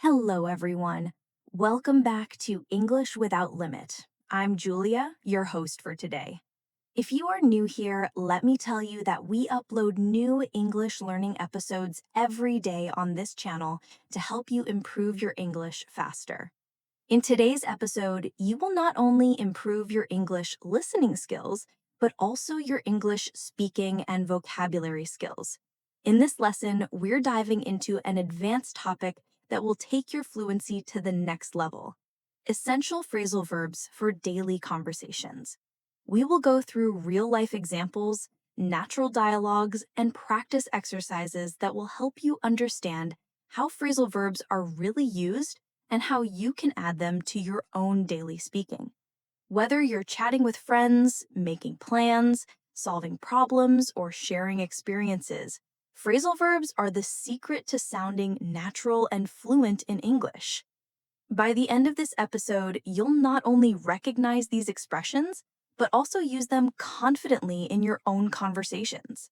Hello, everyone. Welcome back to English Without Limit. I'm Julia, your host for today. If you are new here, let me tell you that we upload new English learning episodes every day on this channel to help you improve your English faster. In today's episode, you will not only improve your English listening skills, but also your English speaking and vocabulary skills. In this lesson, we're diving into an advanced topic that will take your fluency to the next level: essential phrasal verbs for daily conversations. We will go through real-life examples, natural dialogues, and practice exercises that will help you understand how phrasal verbs are really used and how you can add them to your own daily speaking. Whether you're chatting with friends, making plans, solving problems, or sharing experiences, phrasal verbs are the secret to sounding natural and fluent in English. By the end of this episode, you'll not only recognize these expressions, but also use them confidently in your own conversations.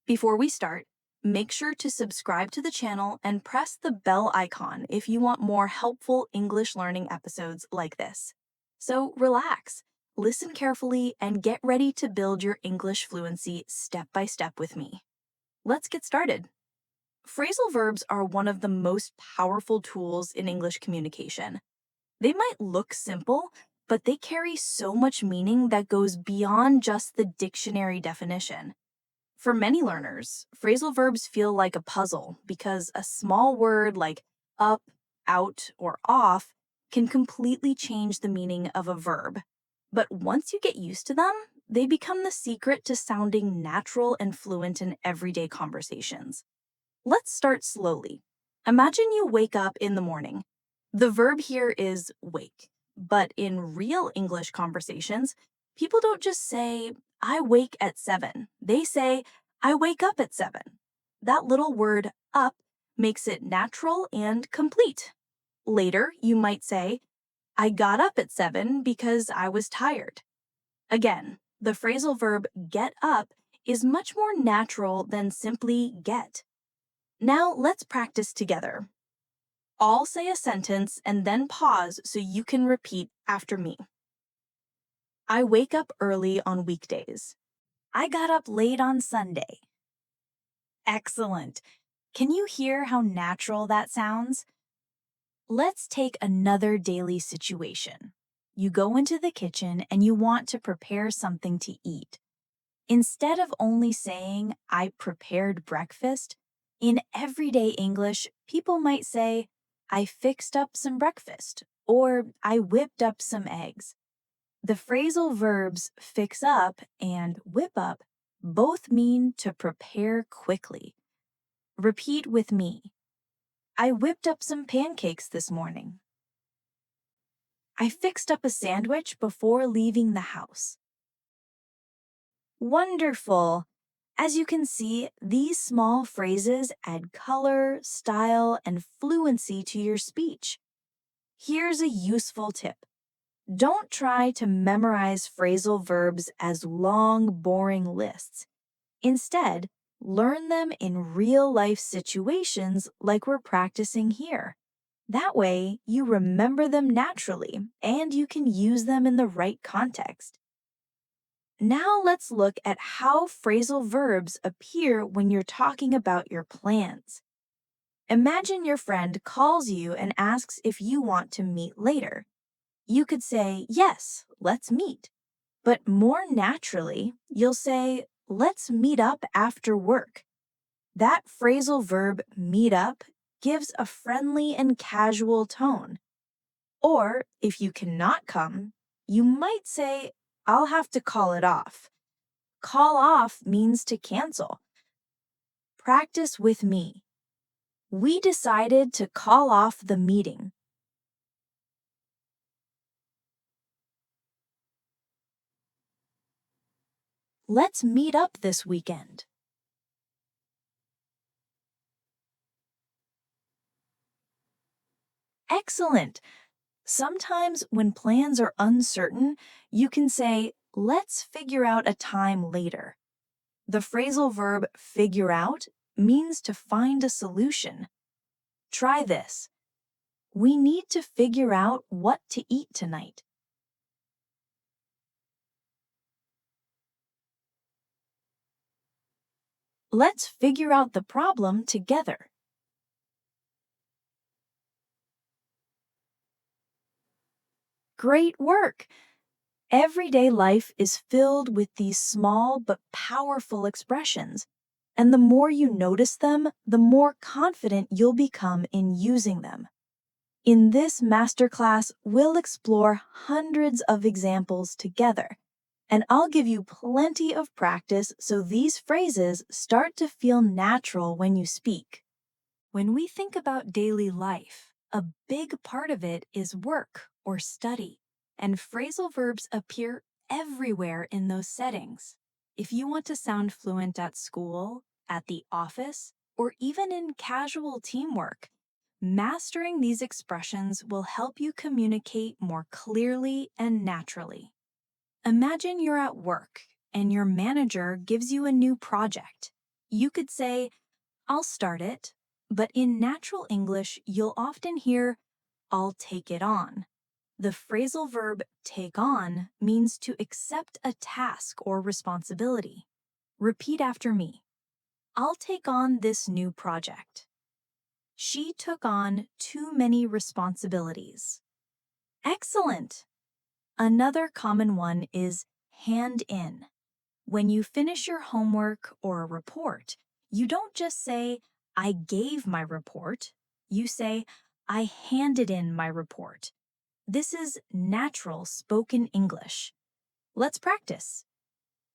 Before we start, make sure to subscribe to the channel and press the bell icon if you want more helpful English learning episodes like this. So relax, listen carefully, and get ready to build your English fluency step by step with me. Let's get started. Phrasal verbs are one of the most powerful tools in English communication. They might look simple, but they carry so much meaning that goes beyond just the dictionary definition. For many learners, phrasal verbs feel like a puzzle because a small word like up, out, or off can completely change the meaning of a verb. But once you get used to them, they become the secret to sounding natural and fluent in everyday conversations. Let's start slowly. Imagine you wake up in the morning. The verb here is wake, but in real English conversations, people don't just say, I wake at 7. They say, I wake up at 7. That little word up makes it natural and complete. Later, you might say, I got up at 7 because I was tired. Again, the phrasal verb get up is much more natural than simply get. Now let's practice together. I'll say a sentence and then pause so you can repeat after me. I wake up early on weekdays. I got up late on Sunday. Excellent. Can you hear how natural that sounds? Let's take another daily situation. You go into the kitchen and you want to prepare something to eat. Instead of only saying, I prepared breakfast, in everyday English, people might say, I fixed up some breakfast, or I whipped up some eggs. The phrasal verbs fix up and whip up both mean to prepare quickly. Repeat with me. I whipped up some pancakes this morning. I fixed up a sandwich before leaving the house. Wonderful! As you can see, these small phrases add color, style, and fluency to your speech. Here's a useful tip. Don't try to memorize phrasal verbs as long, boring lists. Instead, learn them in real-life situations like we're practicing here. That way, you remember them naturally and you can use them in the right context. Now let's look at how phrasal verbs appear when you're talking about your plans. Imagine your friend calls you and asks if you want to meet later. You could say, yes, let's meet. But more naturally, you'll say, let's meet up after work. That phrasal verb meet up gives a friendly and casual tone. Or if you cannot come, you might say, I'll have to call it off. Call off means to cancel. Practice with me. We decided to call off the meeting. Let's meet up this weekend. Excellent! Sometimes when plans are uncertain, you can say, let's figure out a time later. The phrasal verb figure out means to find a solution. Try this. We need to figure out what to eat tonight. Let's figure out the problem together. Great work! Everyday life is filled with these small but powerful expressions, and the more you notice them, the more confident you'll become in using them. In this masterclass, we'll explore hundreds of examples together, and I'll give you plenty of practice so these phrases start to feel natural when you speak. When we think about daily life, a big part of it is work or study, and phrasal verbs appear everywhere in those settings. If you want to sound fluent at school, at the office, or even in casual teamwork, mastering these expressions will help you communicate more clearly and naturally. Imagine you're at work and your manager gives you a new project. You could say, "I'll start it," but in natural English, you'll often hear, "I'll take it on." The phrasal verb take on means to accept a task or responsibility. Repeat after me. I'll take on this new project. She took on too many responsibilities. Excellent! Another common one is hand in. When you finish your homework or a report, you don't just say, "I gave my report." You say, "I handed in my report." This is natural spoken English. Let's practice.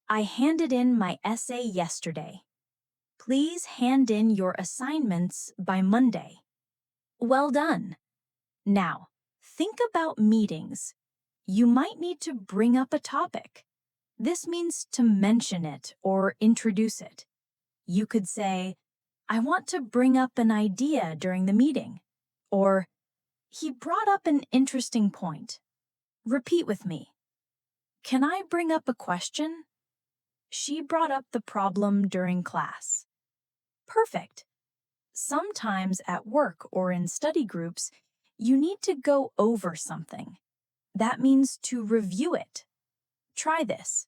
I handed in my essay yesterday. Please hand in your assignments by Monday. Well done. Now, think about meetings. You might need to bring up a topic. This means to mention it or introduce it. You could say, "I want to bring up an idea during the meeting," or "He brought up an interesting point." Repeat with me. Can I bring up a question? She brought up the problem during class. Perfect. Sometimes at work or in study groups, you need to go over something. That means to review it. Try this.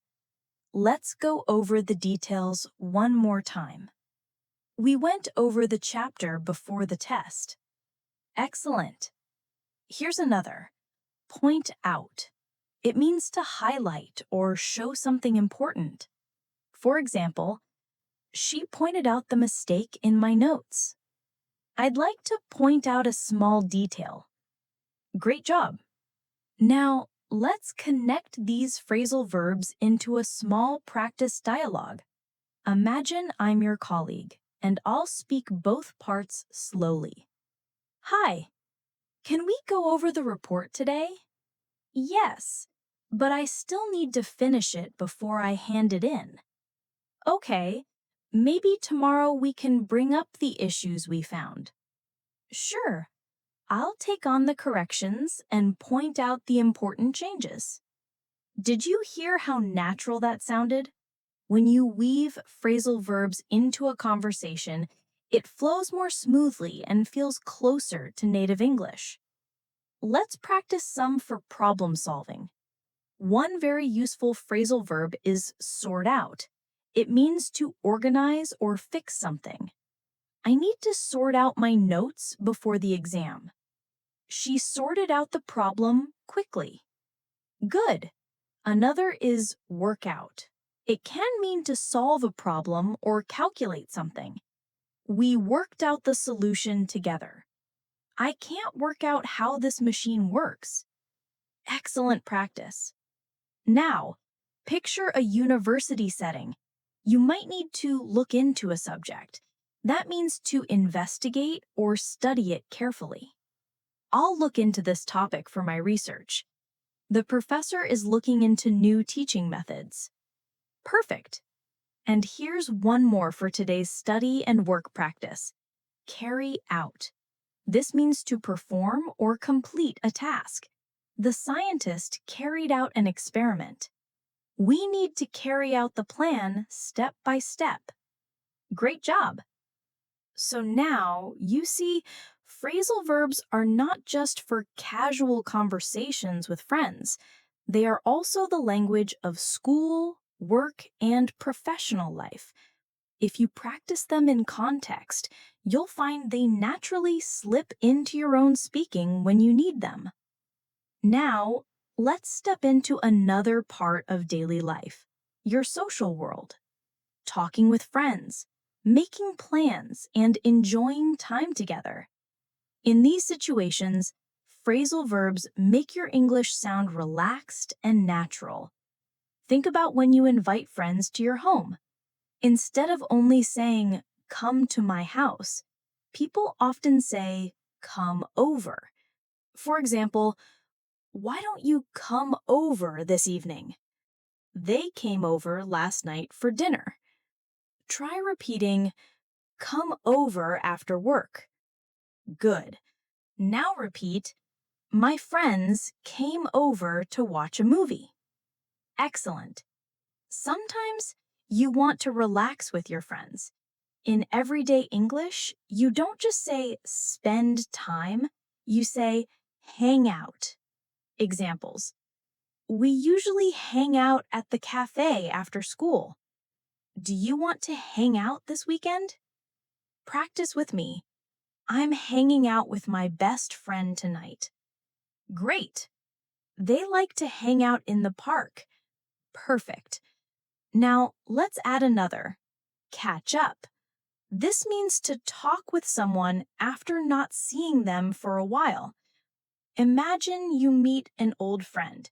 Let's go over the details one more time. We went over the chapter before the test. Excellent. Here's another. Point out. It means to highlight or show something important. For example, she pointed out the mistake in my notes. I'd like to point out a small detail. Great job. Now, let's connect these phrasal verbs into a small practice dialogue. Imagine I'm your colleague, and I'll speak both parts slowly. Hi, can we go over the report today? Yes, but I still need to finish it before I hand it in. Okay, maybe tomorrow we can bring up the issues we found. Sure, I'll take on the corrections and point out the important changes. Did you hear how natural that sounded? When you weave phrasal verbs into a conversation, it flows more smoothly and feels closer to native English. Let's practice some for problem solving. One very useful phrasal verb is sort out. It means to organize or fix something. I need to sort out my notes before the exam. She sorted out the problem quickly. Good. Another is work out. It can mean to solve a problem or calculate something. We worked out the solution together. I can't work out how this machine works. Excellent practice. Now, picture a university setting. You might need to look into a subject. That means to investigate or study it carefully. I'll look into this topic for my research. The professor is looking into new teaching methods. Perfect. And here's one more for today's study and work practice. Carry out. This means to perform or complete a task. The scientist carried out an experiment. We need to carry out the plan step by step. Great job. So now you see, Phrasal verbs are not just for casual conversations with friends. They are also the language of school, work, and professional life. If you practice them in context, you'll find they naturally slip into your own speaking when you need them. Now, let's step into another part of daily life, your social world. Talking with friends, making plans, and enjoying time together. In these situations, phrasal verbs make your English sound relaxed and natural. Think about when you invite friends to your home. Instead of only saying, "come to my house," people often say, "come over." For example, "Why don't you come over this evening?" They came over last night for dinner. Try repeating, "come over after work." Good. Now repeat, "My friends came over to watch a movie." Excellent. Sometimes you want to relax with your friends. In everyday English, you don't just say spend time, you say hang out. Examples. We usually hang out at the cafe after school. Do you want to hang out this weekend? Practice with me. I'm hanging out with my best friend tonight. Great. They like to hang out in the park. Perfect. Now, let's add another. Catch up. This means to talk with someone after not seeing them for a while. Imagine you meet an old friend.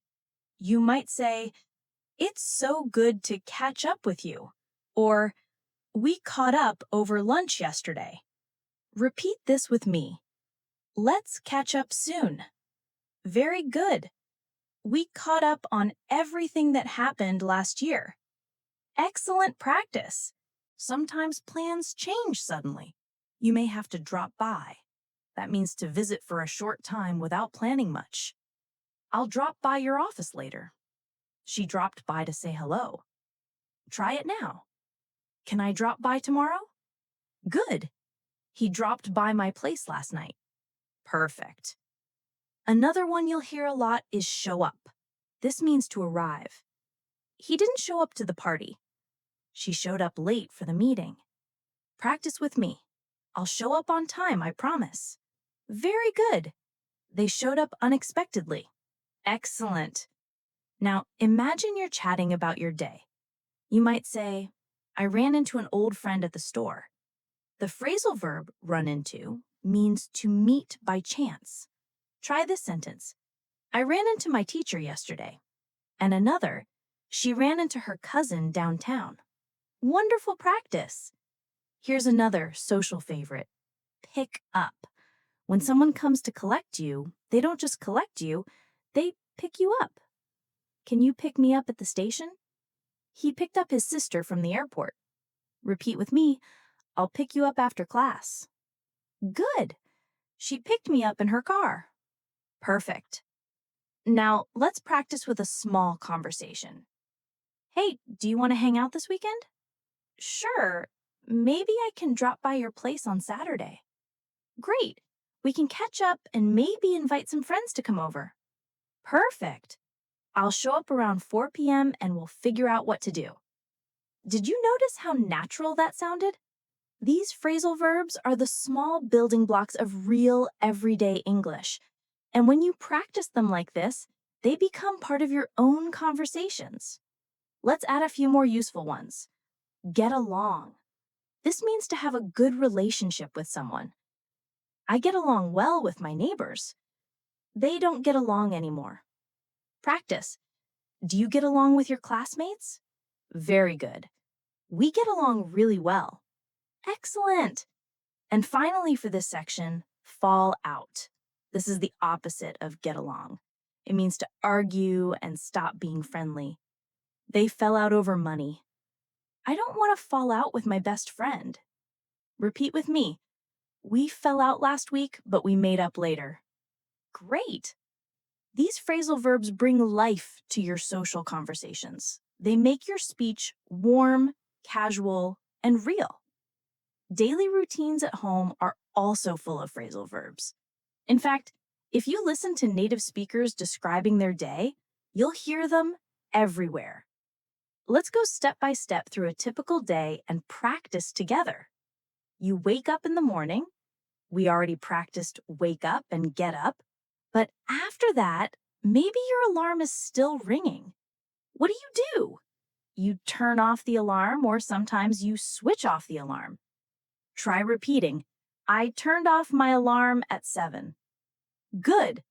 You might say, "It's so good to catch up with you," or "We caught up over lunch yesterday." Repeat this with me. Let's catch up soon. Very good. We caught up on everything that happened last year. Excellent practice. Sometimes plans change suddenly. You may have to drop by. That means to visit for a short time without planning much. I'll drop by your office later. She dropped by to say hello. Try it now. Can I drop by tomorrow? Good. He dropped by my place last night. Perfect. Another one you'll hear a lot is show up. This means to arrive. He didn't show up to the party. She showed up late for the meeting. Practice with me. I'll show up on time, I promise. Very good. They showed up unexpectedly. Excellent. Now, imagine you're chatting about your day. You might say, "I ran into an old friend at the store." The phrasal verb run into means to meet by chance. Try this sentence. I ran into my teacher yesterday. And another, she ran into her cousin downtown. Wonderful practice. Here's another social favorite. Pick up. When someone comes to collect you, they don't just collect you, they pick you up. Can you pick me up at the station? He picked up his sister from the airport. Repeat with me, I'll pick you up after class. Good. She picked me up in her car. Perfect. Now, let's practice with a small conversation. Hey, do you want to hang out this weekend? Sure. Maybe I can drop by your place on Saturday. Great. We can catch up and maybe invite some friends to come over. Perfect. I'll show up around 4 p.m. and we'll figure out what to do. Did you notice how natural that sounded? These phrasal verbs are the small building blocks of real everyday English. And when you practice them like this, they become part of your own conversations. Let's add a few more useful ones. Get along. This means to have a good relationship with someone. I get along well with my neighbors. They don't get along anymore. Practice. Do you get along with your classmates? Very good. We get along really well. Excellent. And finally for this section, fall out. This is the opposite of get along. It means to argue and stop being friendly. They fell out over money. I don't want to fall out with my best friend. Repeat with me. We fell out last week, but we made up later. Great. These phrasal verbs bring life to your social conversations. They make your speech warm, casual, and real. Daily routines at home are also full of phrasal verbs. In fact, if you listen to native speakers describing their day, you'll hear them everywhere. Let's go step by step through a typical day and practice together. You wake up in the morning. We already practiced wake up and get up. But after that, maybe your alarm is still ringing. What do? You turn off the alarm, or sometimes you switch off the alarm. Try repeating, I turned off my alarm at 7. Good.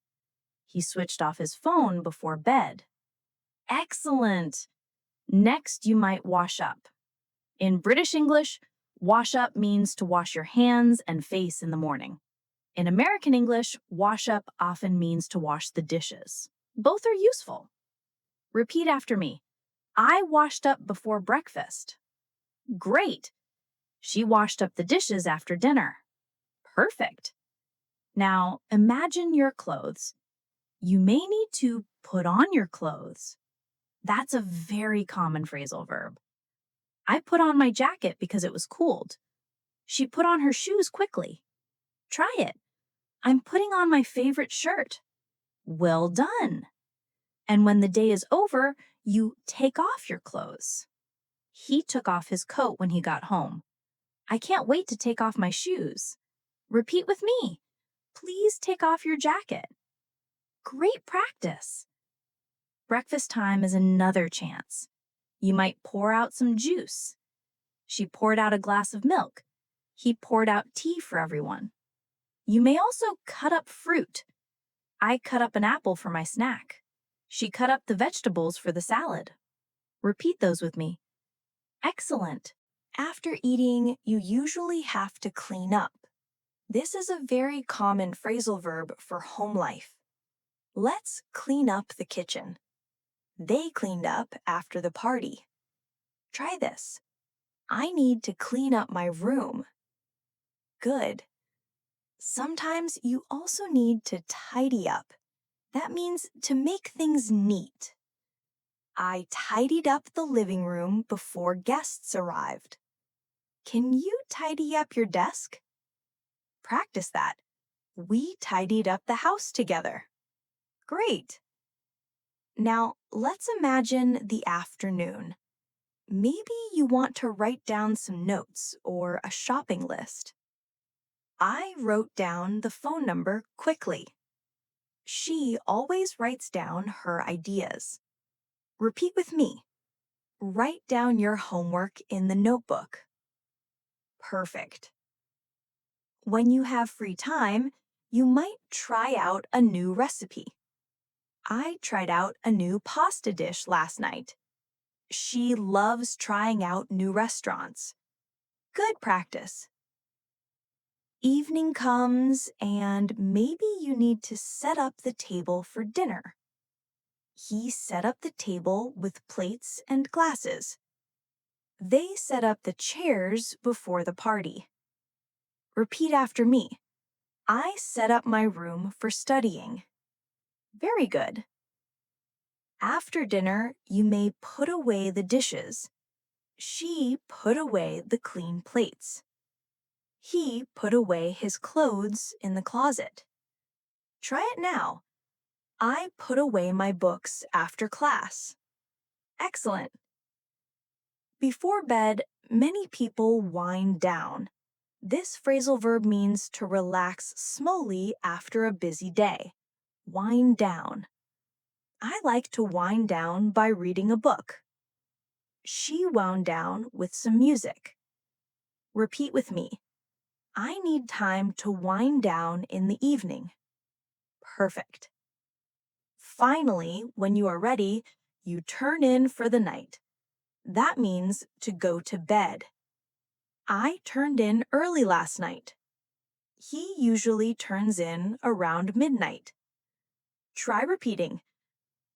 He switched off his phone before bed. Excellent. Next, you might wash up. In British English, wash up means to wash your hands and face in the morning. In American English, wash up often means to wash the dishes. Both are useful. Repeat after me. I washed up before breakfast. Great. She washed up the dishes after dinner. Perfect. Now, imagine your clothes. You may need to put on your clothes. That's a very common phrasal verb. I put on my jacket because it was cold. She put on her shoes quickly. Try it. I'm putting on my favorite shirt. Well done. And when the day is over, you take off your clothes. He took off his coat when he got home. I can't wait to take off my shoes. Repeat with me. Please take off your jacket. Great practice. Breakfast time is another chance. You might pour out some juice. She poured out a glass of milk. He poured out tea for everyone. You may also cut up fruit. I cut up an apple for my snack. She cut up the vegetables for the salad. Repeat those with me. Excellent. After eating, you usually have to clean up. This is a very common phrasal verb for home life. Let's clean up the kitchen. They cleaned up after the party. Try this. I need to clean up my room. Good. Sometimes you also need to tidy up. That means to make things neat. I tidied up the living room before guests arrived. Can you tidy up your desk? Practice that. We tidied up the house together. Great. Now, let's imagine the afternoon. Maybe you want to write down some notes or a shopping list. I wrote down the phone number quickly. She always writes down her ideas. Repeat with me. Write down your homework in the notebook. Perfect. When you have free time, you might try out a new recipe. I tried out a new pasta dish last night. She loves trying out new restaurants. Good practice. Evening comes and maybe you need to set up the table for dinner. He set up the table with plates and glasses. They set up the chairs before the party. Repeat after me. I set up my room for studying. Very good. After dinner, you may put away the dishes. She put away the clean plates. He put away his clothes in the closet. Try it now. I put away my books after class. Excellent. Before bed, many people wind down. This phrasal verb means to relax slowly after a busy day. Wind down. I like to wind down by reading a book. She wound down with some music. Repeat with me. I need time to wind down in the evening. Perfect. Finally, when you are ready, you turn in for the night. That means to go to bed. I turned in early last night. He usually turns in around midnight. Try repeating.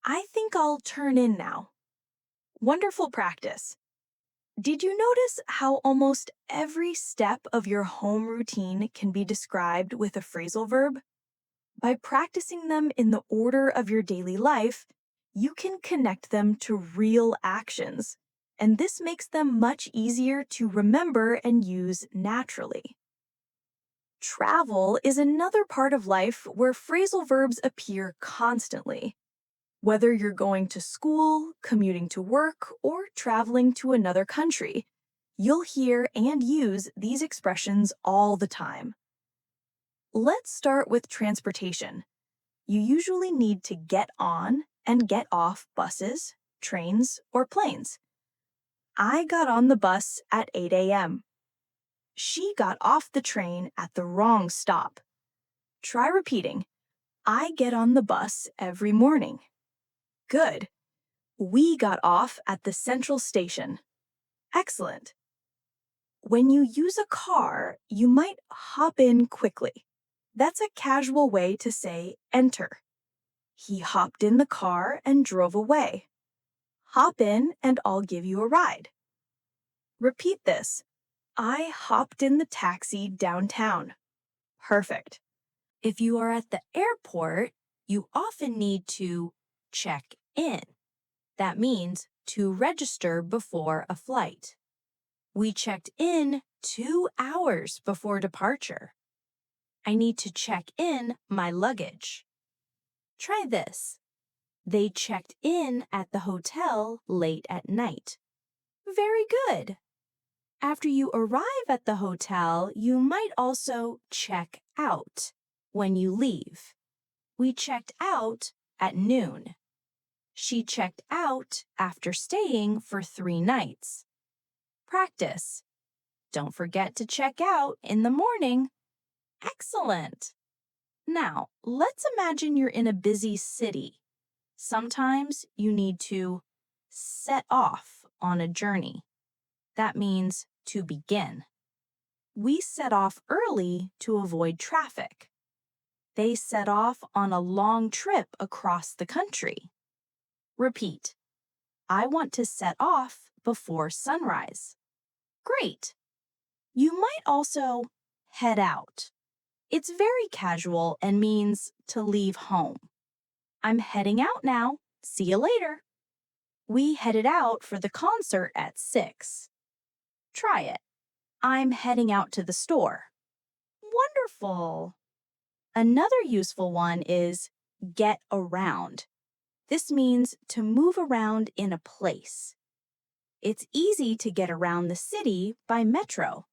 I think I'll turn in now. Wonderful practice. Did you notice how almost every step of your home routine can be described with a phrasal verb? By practicing them in the order of your daily life, you can connect them to real actions, and this makes them much easier to remember and use naturally. Travel is another part of life where phrasal verbs appear constantly. Whether you're going to school, commuting to work, or traveling to another country, you'll hear and use these expressions all the time. Let's start with transportation. You usually need to get on and get off buses, trains, or planes. I got on the bus at 8 a.m. She got off the train at the wrong stop. Try repeating. I get on the bus every morning. Good. We got off at the central station. Excellent. When you use a car, you might hop in quickly. That's a casual way to say enter. He hopped in the car and drove away. Hop in and I'll give you a ride. Repeat this. I hopped in the taxi downtown. Perfect. If you are at the airport, you often need to check in. That means to register before a flight. We checked in 2 hours before departure. I need to check in my luggage. Try this. They checked in at the hotel late at night. Very good. After you arrive at the hotel, you might also check out when you leave. We checked out at noon. She checked out after staying for 3 nights. Practice. Don't forget to check out in the morning. Excellent. Now, let's imagine you're in a busy city. Sometimes you need to set off on a journey. That means to begin. We set off early to avoid traffic. They set off on a long trip across the country. Repeat. I want to set off before sunrise. Great. You might also head out. It's very casual and means to leave home. I'm heading out now. See you later. We headed out for the concert at 6. Try it. I'm heading out to the store. Wonderful. Another useful one is get around. This means to move around in a place. It's easy to get around the city by metro.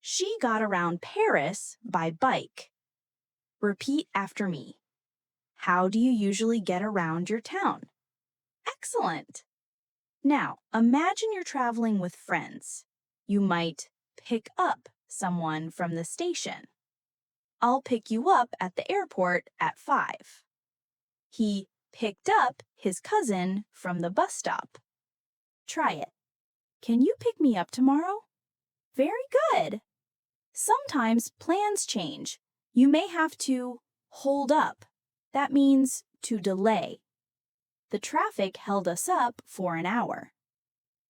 She got around Paris by bike. Repeat after me. How do you usually get around your town? Excellent. Now, imagine you're traveling with friends. You might pick up someone from the station. I'll pick you up at the airport at 5. He picked up his cousin from the bus stop. Try it. Can you pick me up tomorrow? Very good. Sometimes plans change. You may have to hold up. That means to delay. The traffic held us up for an hour.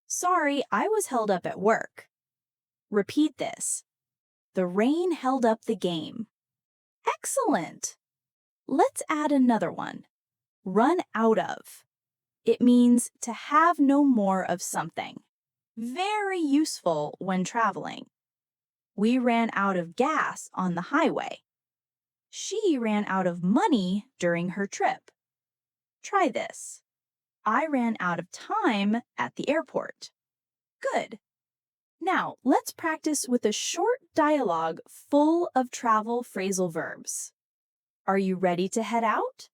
Sorry, I was held up at work. Repeat this. The rain held up the game. Excellent. Let's add another one. Run out of. It means to have no more of something. Very useful when traveling. We ran out of gas on the highway. She ran out of money during her trip. Try this. I ran out of time at the airport. Good. Now, let's practice with a short dialogue full of travel phrasal verbs. Are you ready to head out?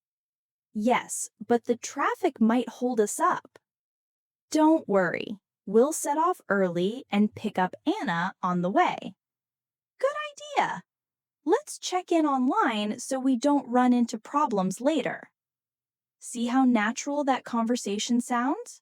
Yes, but the traffic might hold us up. Don't worry. We'll set off early and pick up Anna on the way. Good idea. Let's check in online so we don't run into problems later. See how natural that conversation sounds?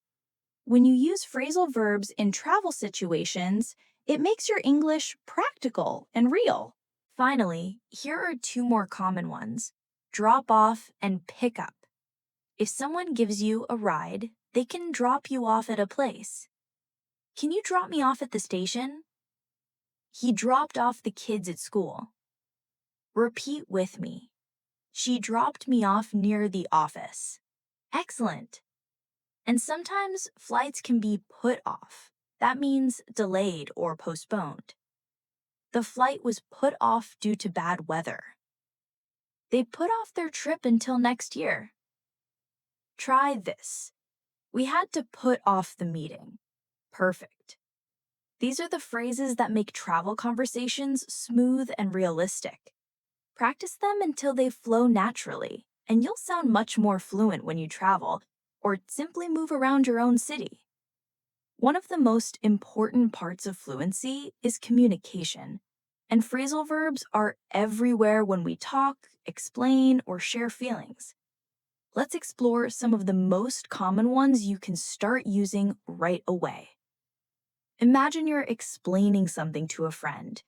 When you use phrasal verbs in travel situations, it makes your English practical and real. Finally, here are 2 more common ones: drop off and pick up. If someone gives you a ride, they can drop you off at a place. Can you drop me off at the station? He dropped off the kids at school. Repeat with me. She dropped me off near the office. Excellent. And sometimes flights can be put off. That means delayed or postponed. The flight was put off due to bad weather. They put off their trip until next year. Try this. We had to put off the meeting. Perfect. These are the phrases that make travel conversations smooth and realistic. Practice them until they flow naturally, and you'll sound much more fluent when you travel or simply move around your own city. One of the most important parts of fluency is communication, and phrasal verbs are everywhere when we talk, explain, or share feelings. Let's explore some of the most common ones you can start using right away. Imagine you're explaining something to a friend.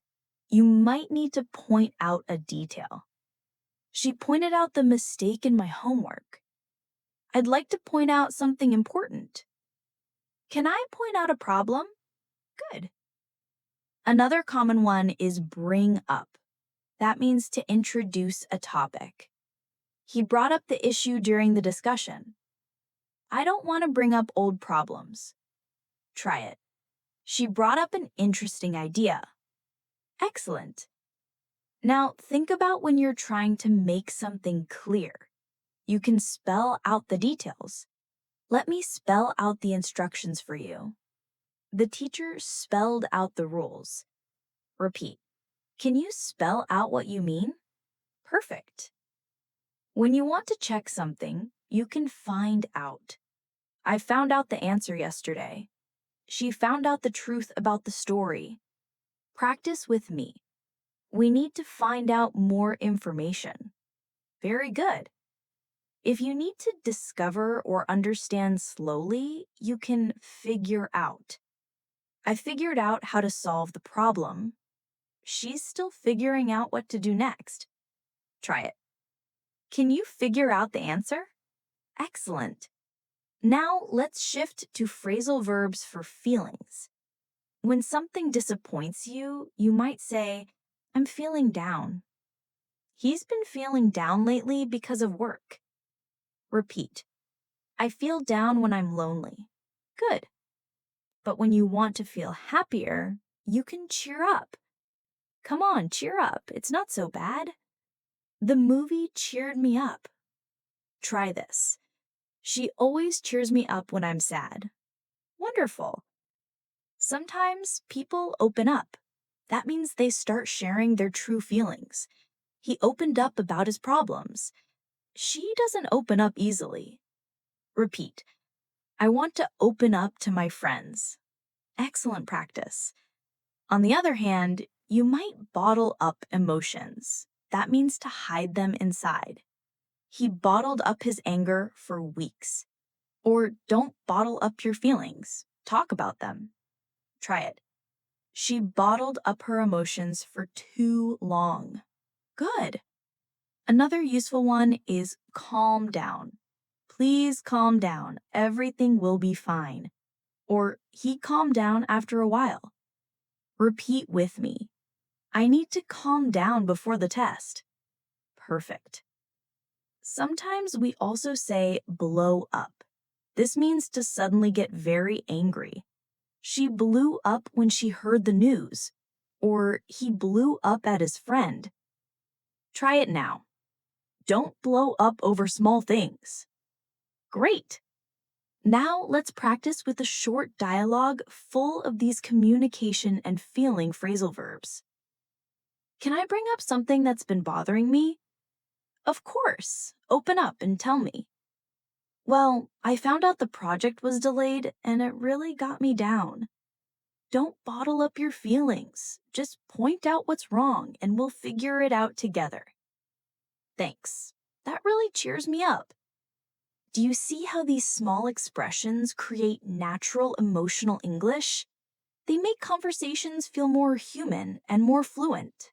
You might need to point out a detail. She pointed out the mistake in my homework. I'd like to point out something important. Can I point out a problem? Good. Another common one is bring up. That means to introduce a topic. He brought up the issue during the discussion. I don't want to bring up old problems. Try it. She brought up an interesting idea. Excellent. Now think about when you're trying to make something clear. You can spell out the details. Let me spell out the instructions for you. The teacher spelled out the rules. Repeat. Can you spell out what you mean? Perfect. When you want to check something, you can find out. I found out the answer yesterday. She found out the truth about the story. Practice with me. We need to find out more information. Very good. If you need to discover or understand slowly, you can figure out. I figured out how to solve the problem. She's still figuring out what to do next. Try it. Can you figure out the answer? Excellent. Now let's shift to phrasal verbs for feelings. When something disappoints you, you might say, I'm feeling down. He's been feeling down lately because of work. Repeat. I feel down when I'm lonely. Good. But when you want to feel happier, you can cheer up. Come on, cheer up. It's not so bad. The movie cheered me up. Try this. She always cheers me up when I'm sad. Wonderful. Sometimes people open up. That means they start sharing their true feelings. He opened up about his problems. She doesn't open up easily. Repeat. I want to open up to my friends. Excellent practice. On the other hand, you might bottle up emotions. That means to hide them inside. He bottled up his anger for weeks. Or don't bottle up your feelings. Talk about them. Try it. She bottled up her emotions for too long. Good. Another useful one is calm down. Please calm down. Everything will be fine. Or he calmed down after a while. Repeat with me. I need to calm down before the test. Perfect. Sometimes we also say blow up. This means to suddenly get very angry. She blew up when she heard the news. Or he blew up at his friend. Try it now. Don't blow up over small things. Great. Now let's practice with a short dialogue full of these communication and feeling phrasal verbs. Can I bring up something that's been bothering me? Of course. Open up and tell me. Well, I found out the project was delayed and it really got me down. Don't bottle up your feelings. Just point out what's wrong and we'll figure it out together. Thanks. That really cheers me up. Do you see how these small expressions create natural emotional English? They make conversations feel more human and more fluent.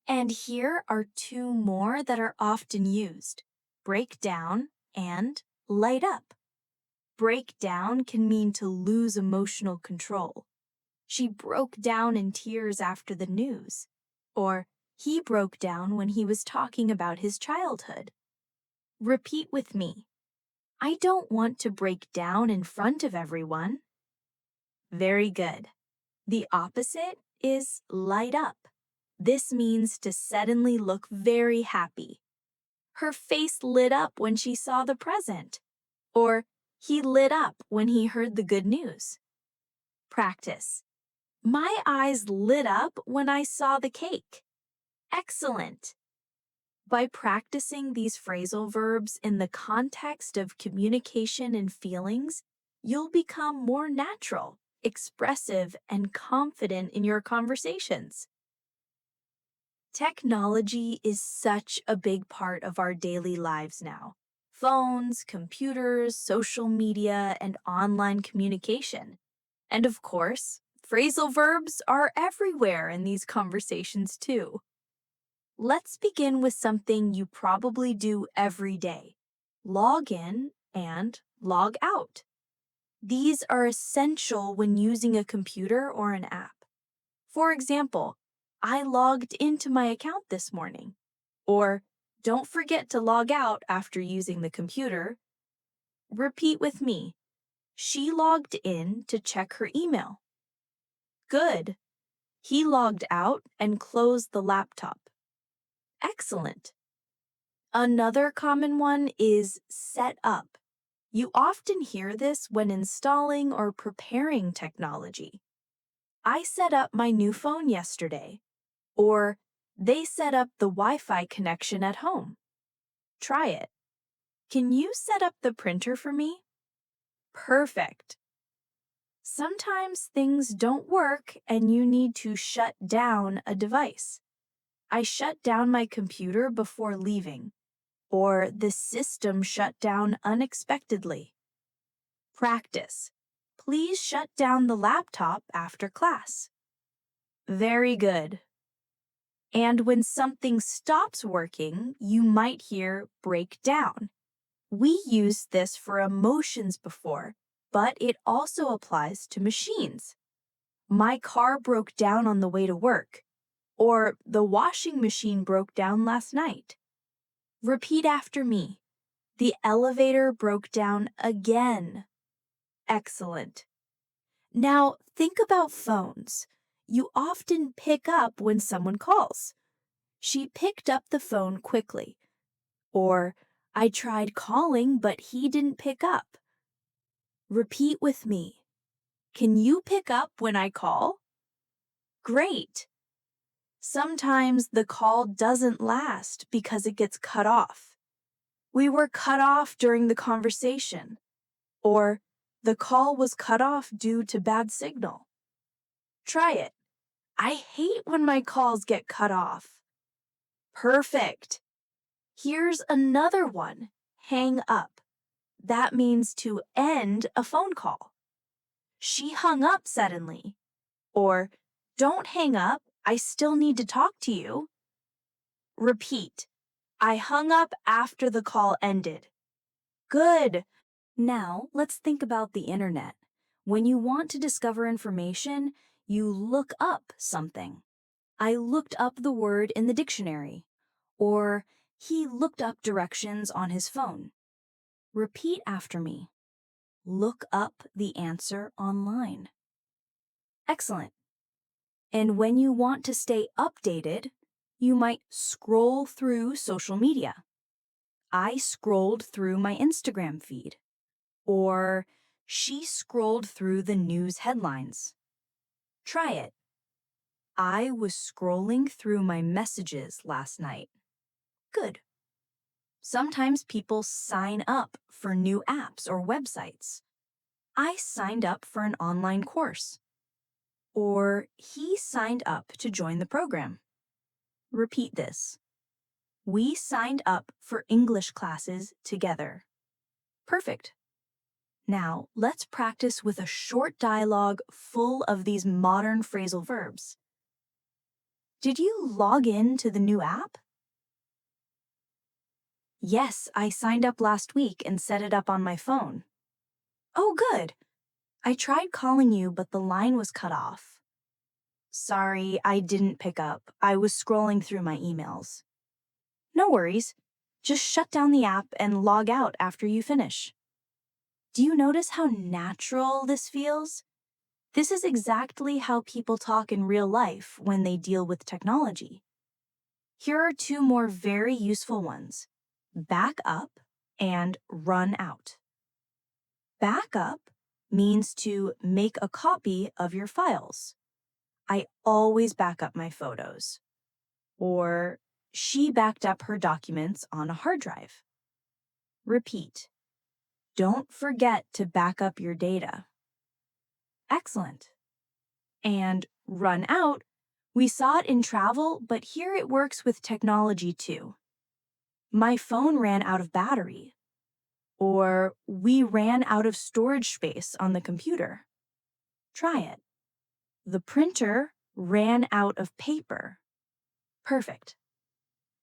And here are two more that are often used: break down and light up. Break down can mean to lose emotional control. She broke down in tears after the news. Or he broke down when he was talking about his childhood. Repeat with me. I don't want to break down in front of everyone. Very good. The opposite is light up. This means to suddenly look very happy. Her face lit up when she saw the present. Or he lit up when he heard the good news. Practice. My eyes lit up when I saw the cake. Excellent. By practicing these phrasal verbs in the context of communication and feelings, you'll become more natural, expressive, and confident in your conversations. Technology is such a big part of our daily lives now. Phones, computers, social media, and online communication. And of course, phrasal verbs are everywhere in these conversations too. Let's begin with something you probably do every day. Log in and log out. These are essential when using a computer or an app. For example, I logged into my account this morning. Or, don't forget to log out after using the computer. Repeat with me. She logged in to check her email. Good. He logged out and closed the laptop. Excellent. Another common one is set up. You often hear this when installing or preparing technology. I set up my new phone yesterday. Or, they set up the Wi-Fi connection at home. Try it. Can you set up the printer for me? Perfect. Sometimes things don't work and you need to shut down a device. I shut down my computer before leaving. Or the system shut down unexpectedly. Practice. Please shut down the laptop after class. Very good. And when something stops working, you might hear break down. We used this for emotions before, but it also applies to machines. My car broke down on the way to work, or the washing machine broke down last night. Repeat after me. The elevator broke down again. Excellent. Now think about phones. You often pick up when someone calls. She picked up the phone quickly. Or, I tried calling, but he didn't pick up. Repeat with me. Can you pick up when I call? Great. Sometimes the call doesn't last because it gets cut off. We were cut off during the conversation. Or, the call was cut off due to bad signal. Try it. I hate when my calls get cut off. Perfect. Here's another one. Hang up. That means to end a phone call. She hung up suddenly. Or, don't hang up, I still need to talk to you. Repeat. I hung up after the call ended. Good. Now, let's think about the internet. When you want to discover information, you look up something. I looked up the word in the dictionary. Or, he looked up directions on his phone. Repeat after me. Look up the answer online. Excellent. And when you want to stay updated, you might scroll through social media. I scrolled through my Instagram feed. Or, she scrolled through the news headlines. Try it. I was scrolling through my messages last night. Good. Sometimes people sign up for new apps or websites. I signed up for an online course. Or, he signed up to join the program. Repeat this. We signed up for English classes together. Perfect. Now, let's practice with a short dialogue full of these modern phrasal verbs. Did you log in to the new app? Yes, I signed up last week and set it up on my phone. Oh, good. I tried calling you, but the line was cut off. Sorry, I didn't pick up. I was scrolling through my emails. No worries. Just shut down the app and log out after you finish. Do you notice how natural this feels? This is exactly how people talk in real life when they deal with technology. Here are two more very useful ones: back up and run out. Back up means to make a copy of your files. I always back up my photos. Or she backed up her documents on a hard drive. Repeat. Don't forget to back up your data. Excellent. And run out, we saw it in travel, but here it works with technology too. My phone ran out of battery. Or we ran out of storage space on the computer. Try it. The printer ran out of paper. Perfect.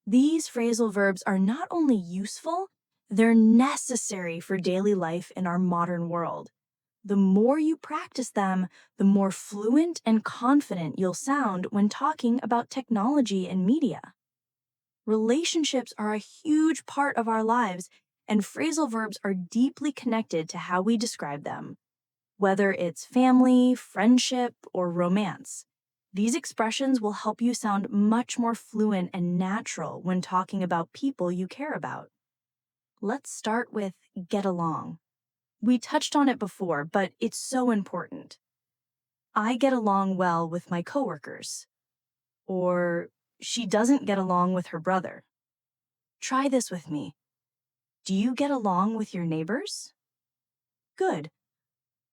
These phrasal verbs are not only useful, they're necessary for daily life in our modern world. The more you practice them, the more fluent and confident you'll sound when talking about technology and media. Relationships are a huge part of our lives, and phrasal verbs are deeply connected to how we describe them. Whether it's family, friendship, or romance, these expressions will help you sound much more fluent and natural when talking about people you care about. Let's start with get along. We touched on it before, but it's so important. I get along well with my coworkers. Or she doesn't get along with her brother. Try this with me. Do you get along with your neighbors? Good.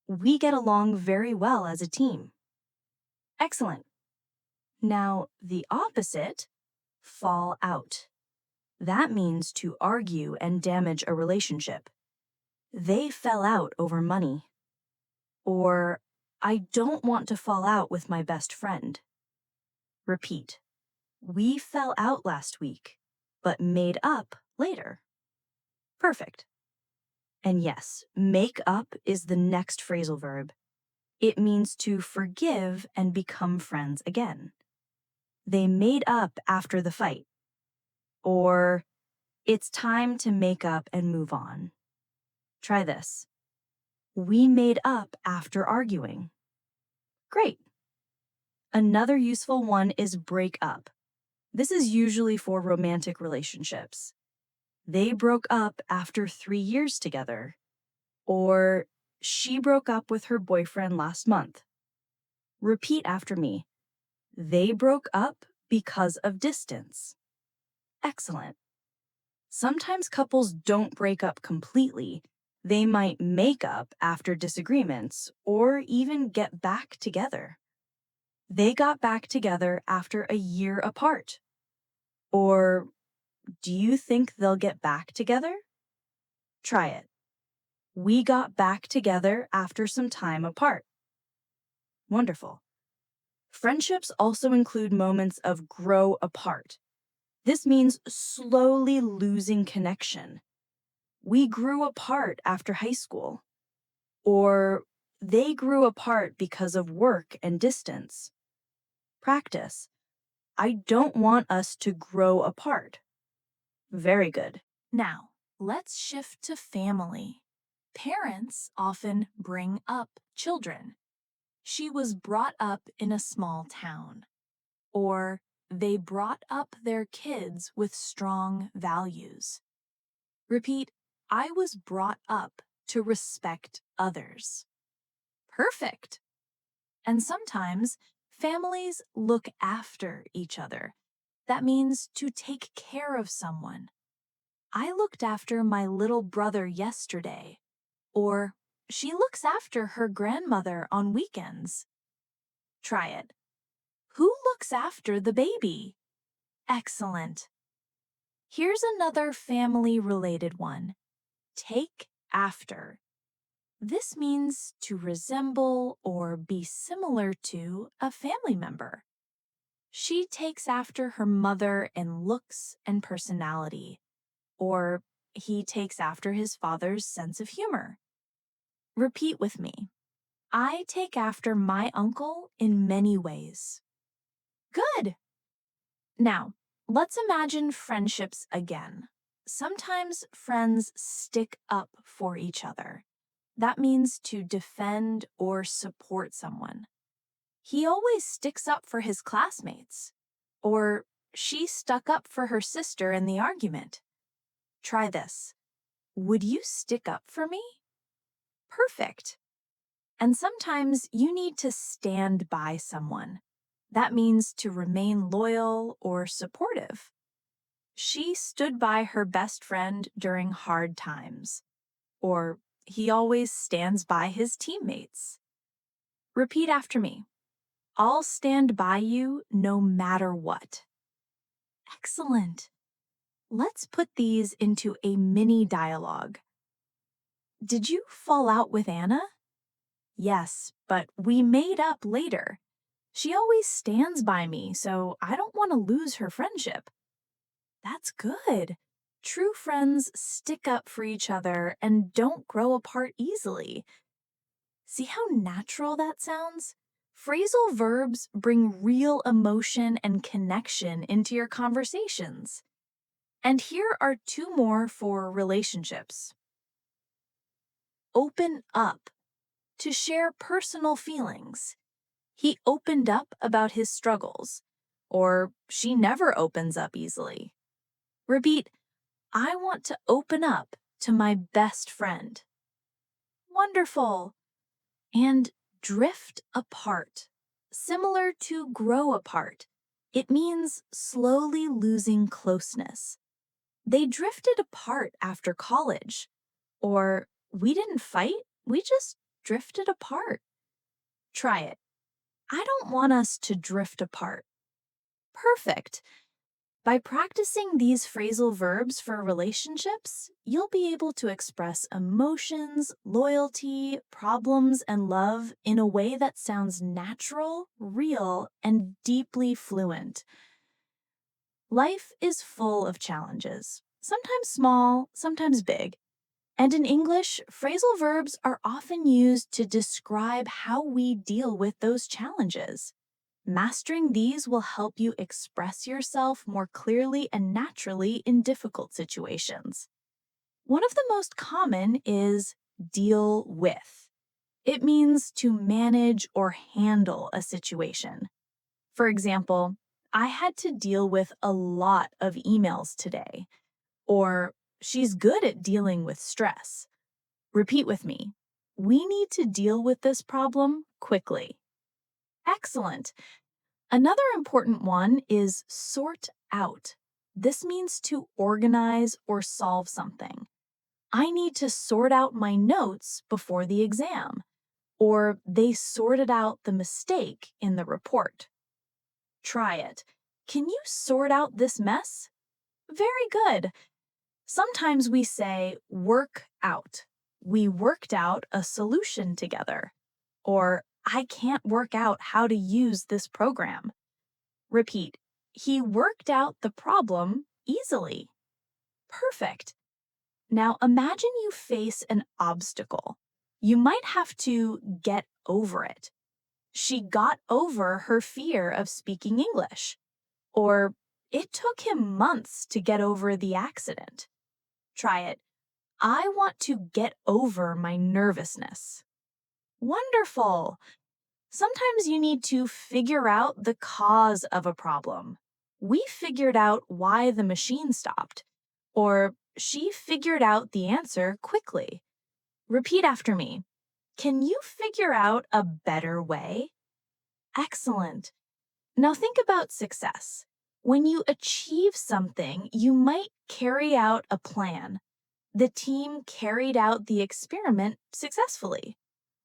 We get along very well as a team. Excellent. Now, the opposite, fall out. That means to argue and damage a relationship. They fell out over money. Or, I don't want to fall out with my best friend. Repeat. We fell out last week, but made up later. Perfect. And yes, make up is the next phrasal verb. It means to forgive and become friends again. They made up after the fight. Or, it's time to make up and move on. Try this. We made up after arguing. Great. Another useful one is break up. This is usually for romantic relationships. They broke up after 3 years together. Or, she broke up with her boyfriend last month. Repeat after me. They broke up because of distance. Excellent. Sometimes couples don't break up completely. They might make up after disagreements or even get back together. They got back together after a year apart. Or, do you think they'll get back together? Try it. We got back together after some time apart. Wonderful. Friendships also include moments of grow apart. This means slowly losing connection. We grew apart after high school. Or they grew apart because of work and distance. Practice. I don't want us to grow apart. Very good. Now, let's shift to family. Parents often bring up children. She was brought up in a small town. Or they brought up their kids with strong values. Repeat, I was brought up to respect others. Perfect. And sometimes families look after each other. That means to take care of someone. I looked after my little brother yesterday. Or she looks after her grandmother on weekends. Try it. Who looks after the baby? Excellent. Here's another family-related one. Take after. This means to resemble or be similar to a family member. She takes after her mother in looks and personality. Or he takes after his father's sense of humor. Repeat with me. I take after my uncle in many ways. Good. Now, let's imagine friendships again. Sometimes friends stick up for each other. That means to defend or support someone. He always sticks up for his classmates. Or she stuck up for her sister in the argument. Try this. Would you stick up for me? Perfect. And sometimes you need to stand by someone. That means to remain loyal or supportive. She stood by her best friend during hard times. Or he always stands by his teammates. Repeat after me. I'll stand by you no matter what. Excellent. Let's put these into a mini dialogue. Did you fall out with Anna? Yes, but we made up later. She always stands by me, so I don't want to lose her friendship. That's good. True friends stick up for each other and don't grow apart easily. See how natural that sounds? Phrasal verbs bring real emotion and connection into your conversations. And here are two more for relationships. Open up, to share personal feelings. He opened up about his struggles, or she never opens up easily. Repeat, I want to open up to my best friend. Wonderful. And drift apart, similar to grow apart. It means slowly losing closeness. They drifted apart after college. Or we didn't fight, we just drifted apart. Try it. I don't want us to drift apart. Perfect. By practicing these phrasal verbs for relationships, you'll be able to express emotions, loyalty, problems, and love in a way that sounds natural, real, and deeply fluent. Life is full of challenges, sometimes small, sometimes big. And in English, phrasal verbs are often used to describe how we deal with those challenges. Mastering these will help you express yourself more clearly and naturally in difficult situations. One of the most common is deal with. It means to manage or handle a situation. For example, I had to deal with a lot of emails today. Or, she's good at dealing with stress. Repeat with me. We need to deal with this problem quickly. Excellent. Another important one is sort out. This means to organize or solve something. I need to sort out my notes before the exam. Or they sorted out the mistake in the report. Try it. Can you sort out this mess? Very good. Sometimes we say work out. We worked out a solution together. Or I can't work out how to use this program. Repeat, he worked out the problem easily. Perfect. Now imagine you face an obstacle. You might have to get over it. She got over her fear of speaking English. Or it took him months to get over the accident. Try it. I want to get over my nervousness. Wonderful. Sometimes you need to figure out the cause of a problem. We figured out why the machine stopped. Or she figured out the answer quickly. Repeat after me. Can you figure out a better way? Excellent. Now think about success. When you achieve something, you might carry out a plan. The team carried out the experiment successfully.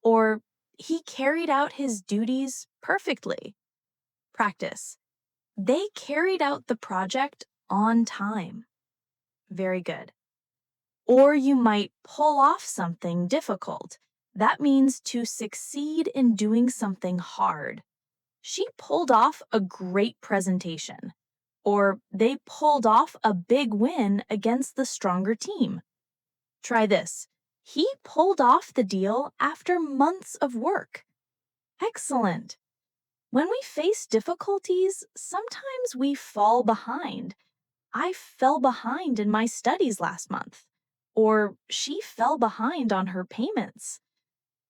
Or he carried out his duties perfectly. Practice. They carried out the project on time. Very good. Or you might pull off something difficult. That means to succeed in doing something hard. She pulled off a great presentation. Or they pulled off a big win against the stronger team. Try this. He pulled off the deal after months of work. Excellent. When we face difficulties, sometimes we fall behind. I fell behind in my studies last month. Or she fell behind on her payments.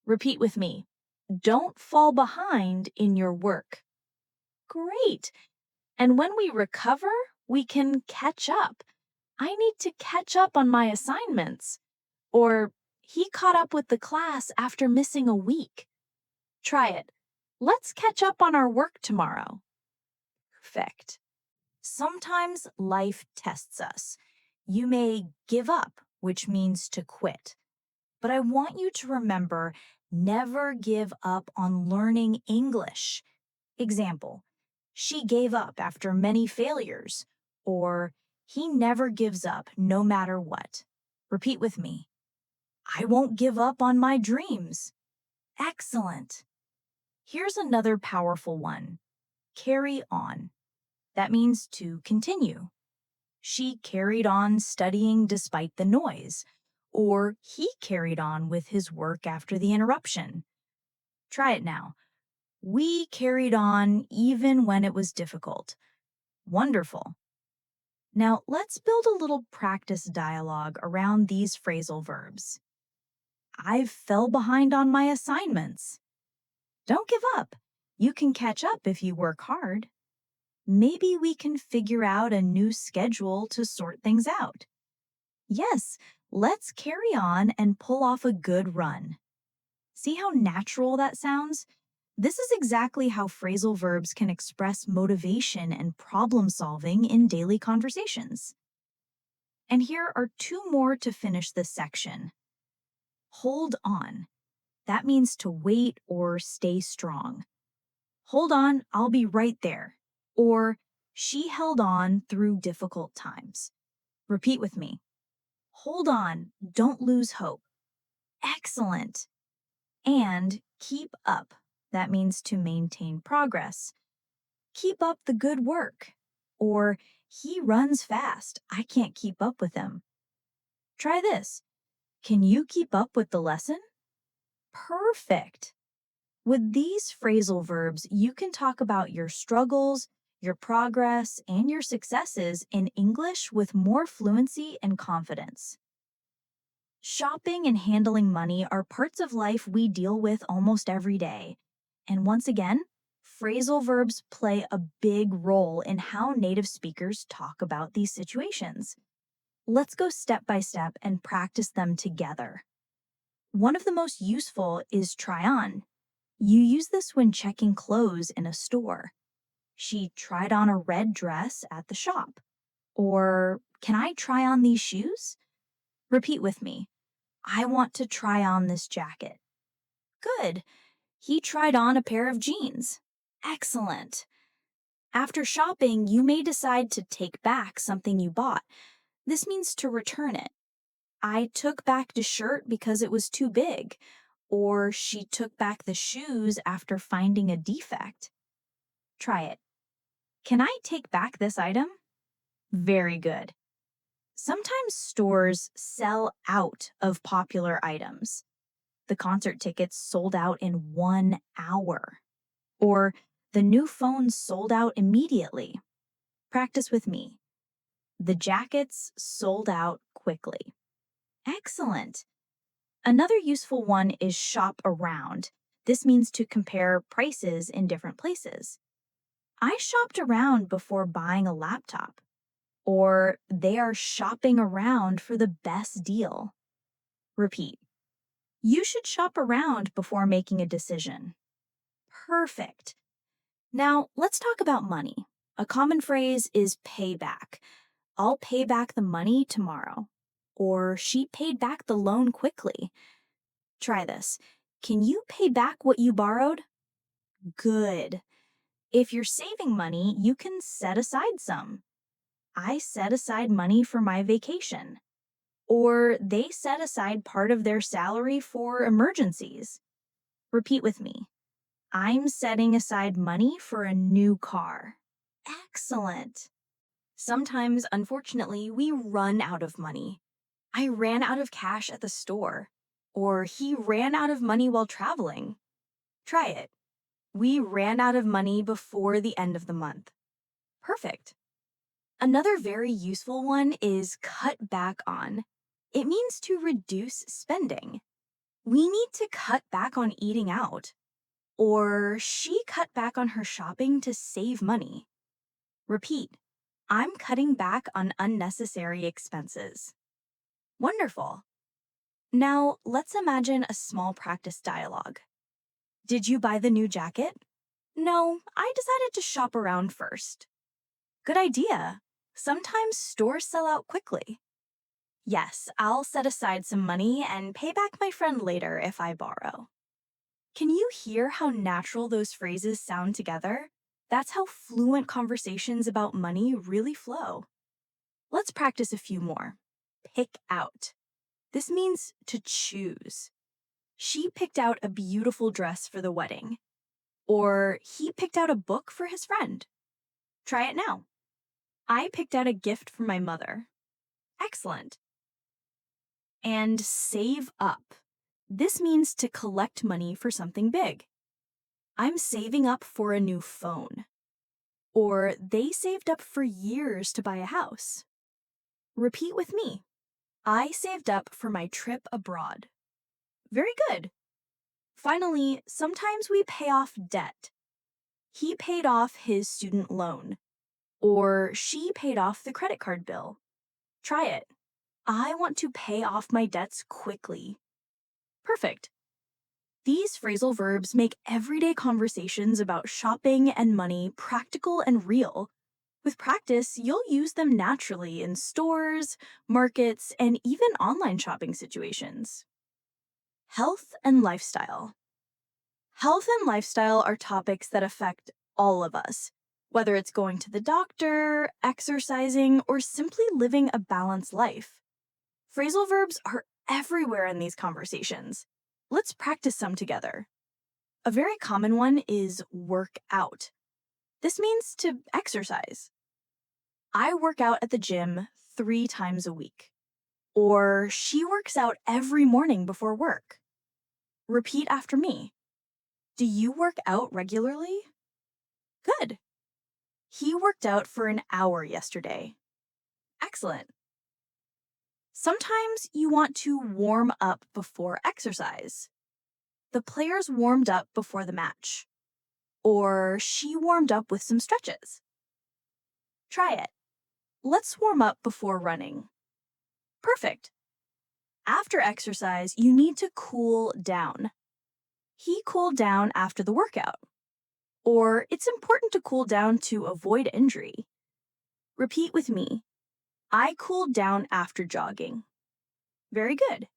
Repeat with me. Don't fall behind in your work. Great. And when we recover, we can catch up. I need to catch up on my assignments. Or he caught up with the class after missing a week. Try it. Let's catch up on our work tomorrow. Perfect. Sometimes life tests us. You may give up, which means to quit. But I want you to remember, never give up on learning English. Example, she gave up after many failures, or he never gives up no matter what. Repeat with me. I won't give up on my dreams. Excellent. Here's another powerful one. Carry on. That means to continue. She carried on studying despite the noise, or he carried on with his work after the interruption. Try it now. We carried on even when it was difficult. Wonderful. Now let's build a little practice dialogue around these phrasal verbs. I fell behind on my assignments. Don't give up. You can catch up if you work hard. Maybe we can figure out a new schedule to sort things out. Yes, let's carry on and pull off a good run. See how natural that sounds? This is exactly how phrasal verbs can express motivation and problem solving in daily conversations. And here are two more to finish this section. Hold on. That means to wait or stay strong. Hold on, I'll be right there. Or she held on through difficult times. Repeat with me. Hold on, don't lose hope. Excellent. And keep up. That means to maintain progress. Keep up the good work. Or he runs fast. I can't keep up with him. Try this. Can you keep up with the lesson? Perfect. With these phrasal verbs, you can talk about your struggles, your progress, and your successes in English with more fluency and confidence. Shopping and handling money are parts of life we deal with almost every day. And once again, phrasal verbs play a big role in how native speakers talk about these situations. Let's go step by step and practice them together. One of the most useful is try on. You use this when checking clothes in a store. She tried on a red dress at the shop. Or, can I try on these shoes? Repeat with me. I want to try on this jacket. Good. He tried on a pair of jeans. Excellent. After shopping, you may decide to take back something you bought. This means to return it. I took back the shirt because it was too big. Or she took back the shoes after finding a defect. Try it. Can I take back this item? Very good. Sometimes stores sell out of popular items. The concert tickets sold out in 1 hour. Or the new phone sold out immediately. Practice with me. The jackets sold out quickly. Excellent. Another useful one is shop around. This means to compare prices in different places. I shopped around before buying a laptop. Or they are shopping around for the best deal. Repeat. You should shop around before making a decision. Perfect. Now, let's talk about money. A common phrase is pay back. I'll pay back the money tomorrow. Or she paid back the loan quickly. Try this. Can you pay back what you borrowed? Good. If you're saving money, you can set aside some. I set aside money for my vacation. Or they set aside part of their salary for emergencies. Repeat with me. I'm setting aside money for a new car. Excellent. Sometimes, unfortunately, we run out of money. I ran out of cash at the store. Or he ran out of money while traveling. Try it. We ran out of money before the end of the month. Perfect. Another very useful one is cut back on. It means to reduce spending. We need to cut back on eating out. Or she cut back on her shopping to save money. Repeat. I'm cutting back on unnecessary expenses. Wonderful. Now, let's imagine a small practice dialogue. Did you buy the new jacket? No, I decided to shop around first. Good idea. Sometimes stores sell out quickly. Yes, I'll set aside some money and pay back my friend later if I borrow. Can you hear how natural those phrases sound together? That's how fluent conversations about money really flow. Let's practice a few more. Pick out. This means to choose. She picked out a beautiful dress for the wedding. Or he picked out a book for his friend. Try it now. I picked out a gift for my mother. Excellent. And save up. This means to collect money for something big. I'm saving up for a new phone. Or they saved up for years to buy a house. Repeat with me. I saved up for my trip abroad. Very good. Finally, sometimes we pay off debt. He paid off his student loan. Or she paid off the credit card bill. Try it. I want to pay off my debts quickly. Perfect. These phrasal verbs make everyday conversations about shopping and money practical and real. With practice, you'll use them naturally in stores, markets, and even online shopping situations. Health and lifestyle. Health and lifestyle are topics that affect all of us, whether it's going to the doctor, exercising, or simply living a balanced life. Phrasal verbs are everywhere in these conversations. Let's practice some together. A very common one is work out. This means to exercise. I work out at the gym 3 times a week. Or she works out every morning before work. Repeat after me. Do you work out regularly? Good. He worked out for an hour yesterday. Excellent. Sometimes you want to warm up before exercise. The players warmed up before the match. Or she warmed up with some stretches. Try it. Let's warm up before running. Perfect. After exercise, you need to cool down. He cooled down after the workout. Or it's important to cool down to avoid injury. Repeat with me. I cooled down after jogging. Very good.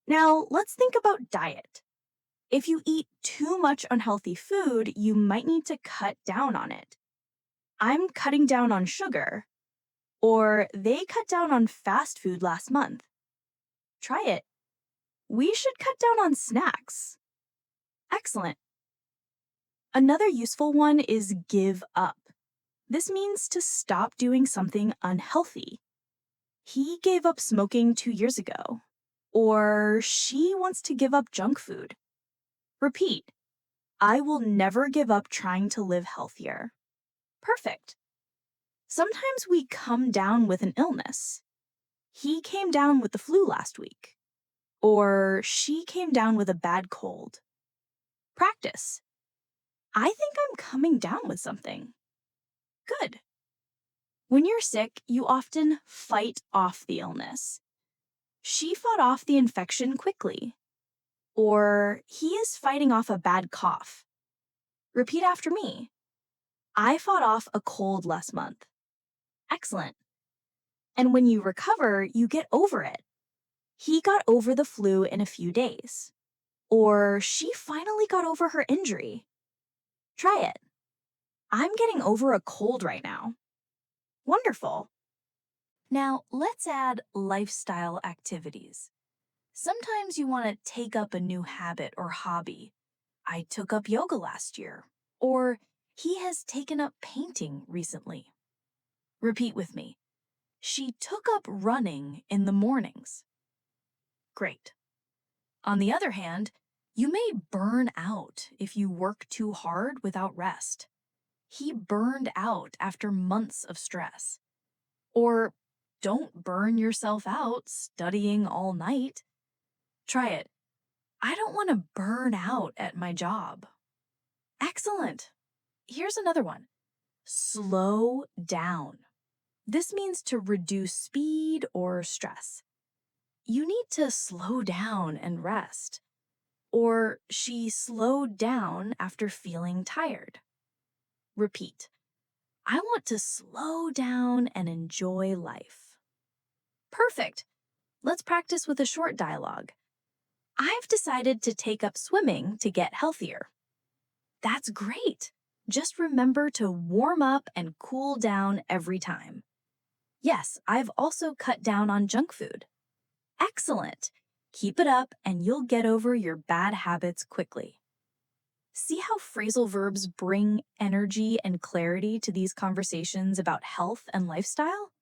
Now, let's think about diet. If you eat too much unhealthy food, you might need to cut down on it. I'm cutting down on sugar. Or they cut down on fast food last month. Try it. We should cut down on snacks. Excellent. Another useful one is give up. This means to stop doing something unhealthy. He gave up smoking 2 years ago. Or she wants to give up junk food. Repeat. I will never give up trying to live healthier. Perfect. Sometimes we come down with an illness. He came down with the flu last week. Or she came down with a bad cold. Practice. I think I'm coming down with something. Good. When you're sick, you often fight off the illness. She fought off the infection quickly. Or he is fighting off a bad cough. Repeat after me. I fought off a cold last month. Excellent. And when you recover, you get over it. He got over the flu in a few days. Or she finally got over her injury. Try it. I'm getting over a cold right now. Wonderful. Now, let's add lifestyle activities. Sometimes you want to take up a new habit or hobby. I took up yoga last year. Or he has taken up painting recently. Repeat with me. She took up running in the mornings. Great. On the other hand, you may burn out if you work too hard without rest. He burned out after months of stress. Or don't burn yourself out studying all night. Try it. I don't want to burn out at my job. Excellent. Here's another one. Slow down. This means to reduce speed or stress. You need to slow down and rest. Or she slowed down after feeling tired. Repeat. I want to slow down and enjoy life. Perfect. Let's practice with a short dialogue. I've decided to take up swimming to get healthier. That's great. Just remember to warm up and cool down every time. Yes, I've also cut down on junk food. Excellent. Keep it up and you'll get over your bad habits quickly. See how phrasal verbs bring energy and clarity to these conversations about health and lifestyle?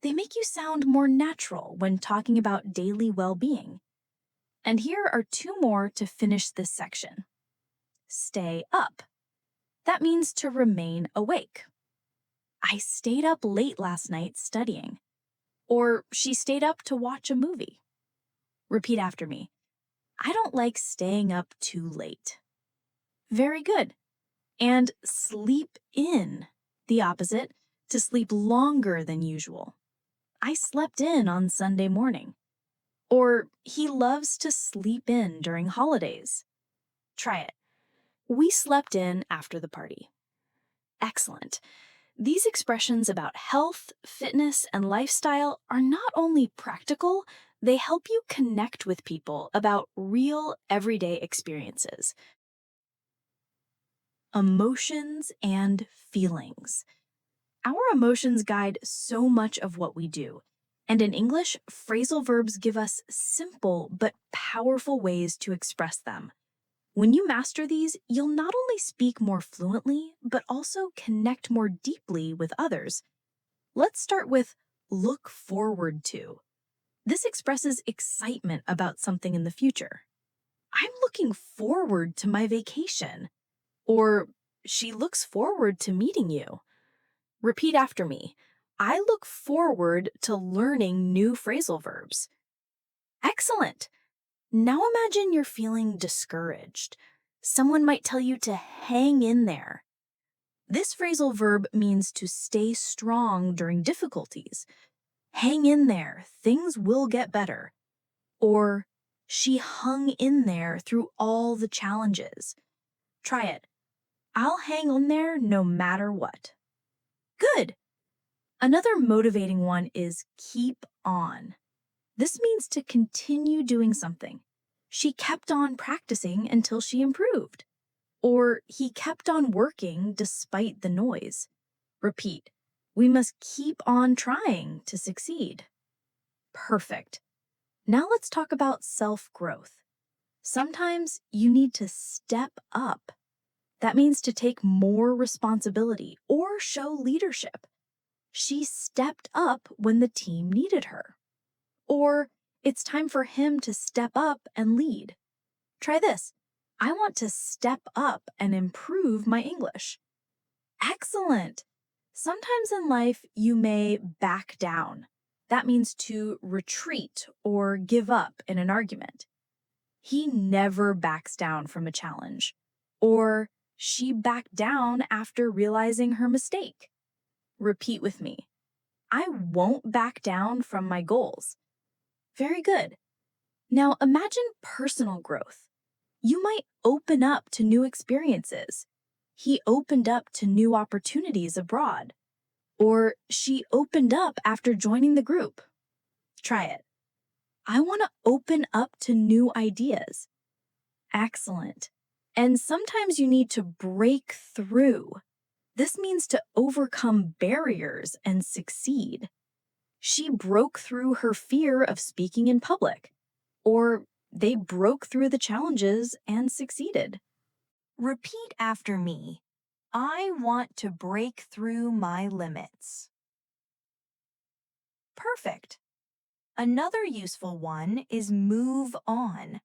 They make you sound more natural when talking about daily well-being. And here are two more to finish this section. Stay up. That means to remain awake. I stayed up late last night studying. Or she stayed up to watch a movie. Repeat after me. I don't like staying up too late. Very good. And sleep in. The opposite, to sleep longer than usual. I slept in on Sunday morning. Or he loves to sleep in during holidays. Try it. We slept in after the party. Excellent. These expressions about health, fitness, and lifestyle are not only practical, they help you connect with people about real, everyday experiences. Emotions and feelings. Our emotions guide so much of what we do. And in English, phrasal verbs give us simple but powerful ways to express them. When you master these, you'll not only speak more fluently, but also connect more deeply with others. Let's start with look forward to. This expresses excitement about something in the future. I'm looking forward to my vacation. Or she looks forward to meeting you. Repeat after me. I look forward to learning new phrasal verbs. Excellent. Now imagine you're feeling discouraged. Someone might tell you to hang in there. This phrasal verb means to stay strong during difficulties. Hang in there, things will get better. Or, she hung in there through all the challenges. Try it. I'll hang on there no matter what. Good. Another motivating one is keep on. This means to continue doing something. She kept on practicing until she improved. Or he kept on working despite the noise. Repeat. We must keep on trying to succeed. Perfect. Now let's talk about self-growth. Sometimes you need to step up. That means to take more responsibility or show leadership. She stepped up when the team needed her. Or it's time for him to step up and lead. Try this. I want to step up and improve my English. Excellent. Sometimes in life, you may back down. That means to retreat or give up in an argument. He never backs down from a challenge. Or she backed down after realizing her mistake. Repeat with me. I won't back down from my goals. Very good. Now imagine personal growth. You might open up to new experiences. He opened up to new opportunities abroad. Or she opened up after joining the group. Try it. I want to open up to new ideas. Excellent. And sometimes you need to break through. This means to overcome barriers and succeed. She broke through her fear of speaking in public. Or they broke through the challenges and succeeded. Repeat after me. I want to break through my limits. Perfect. Another useful one is move on.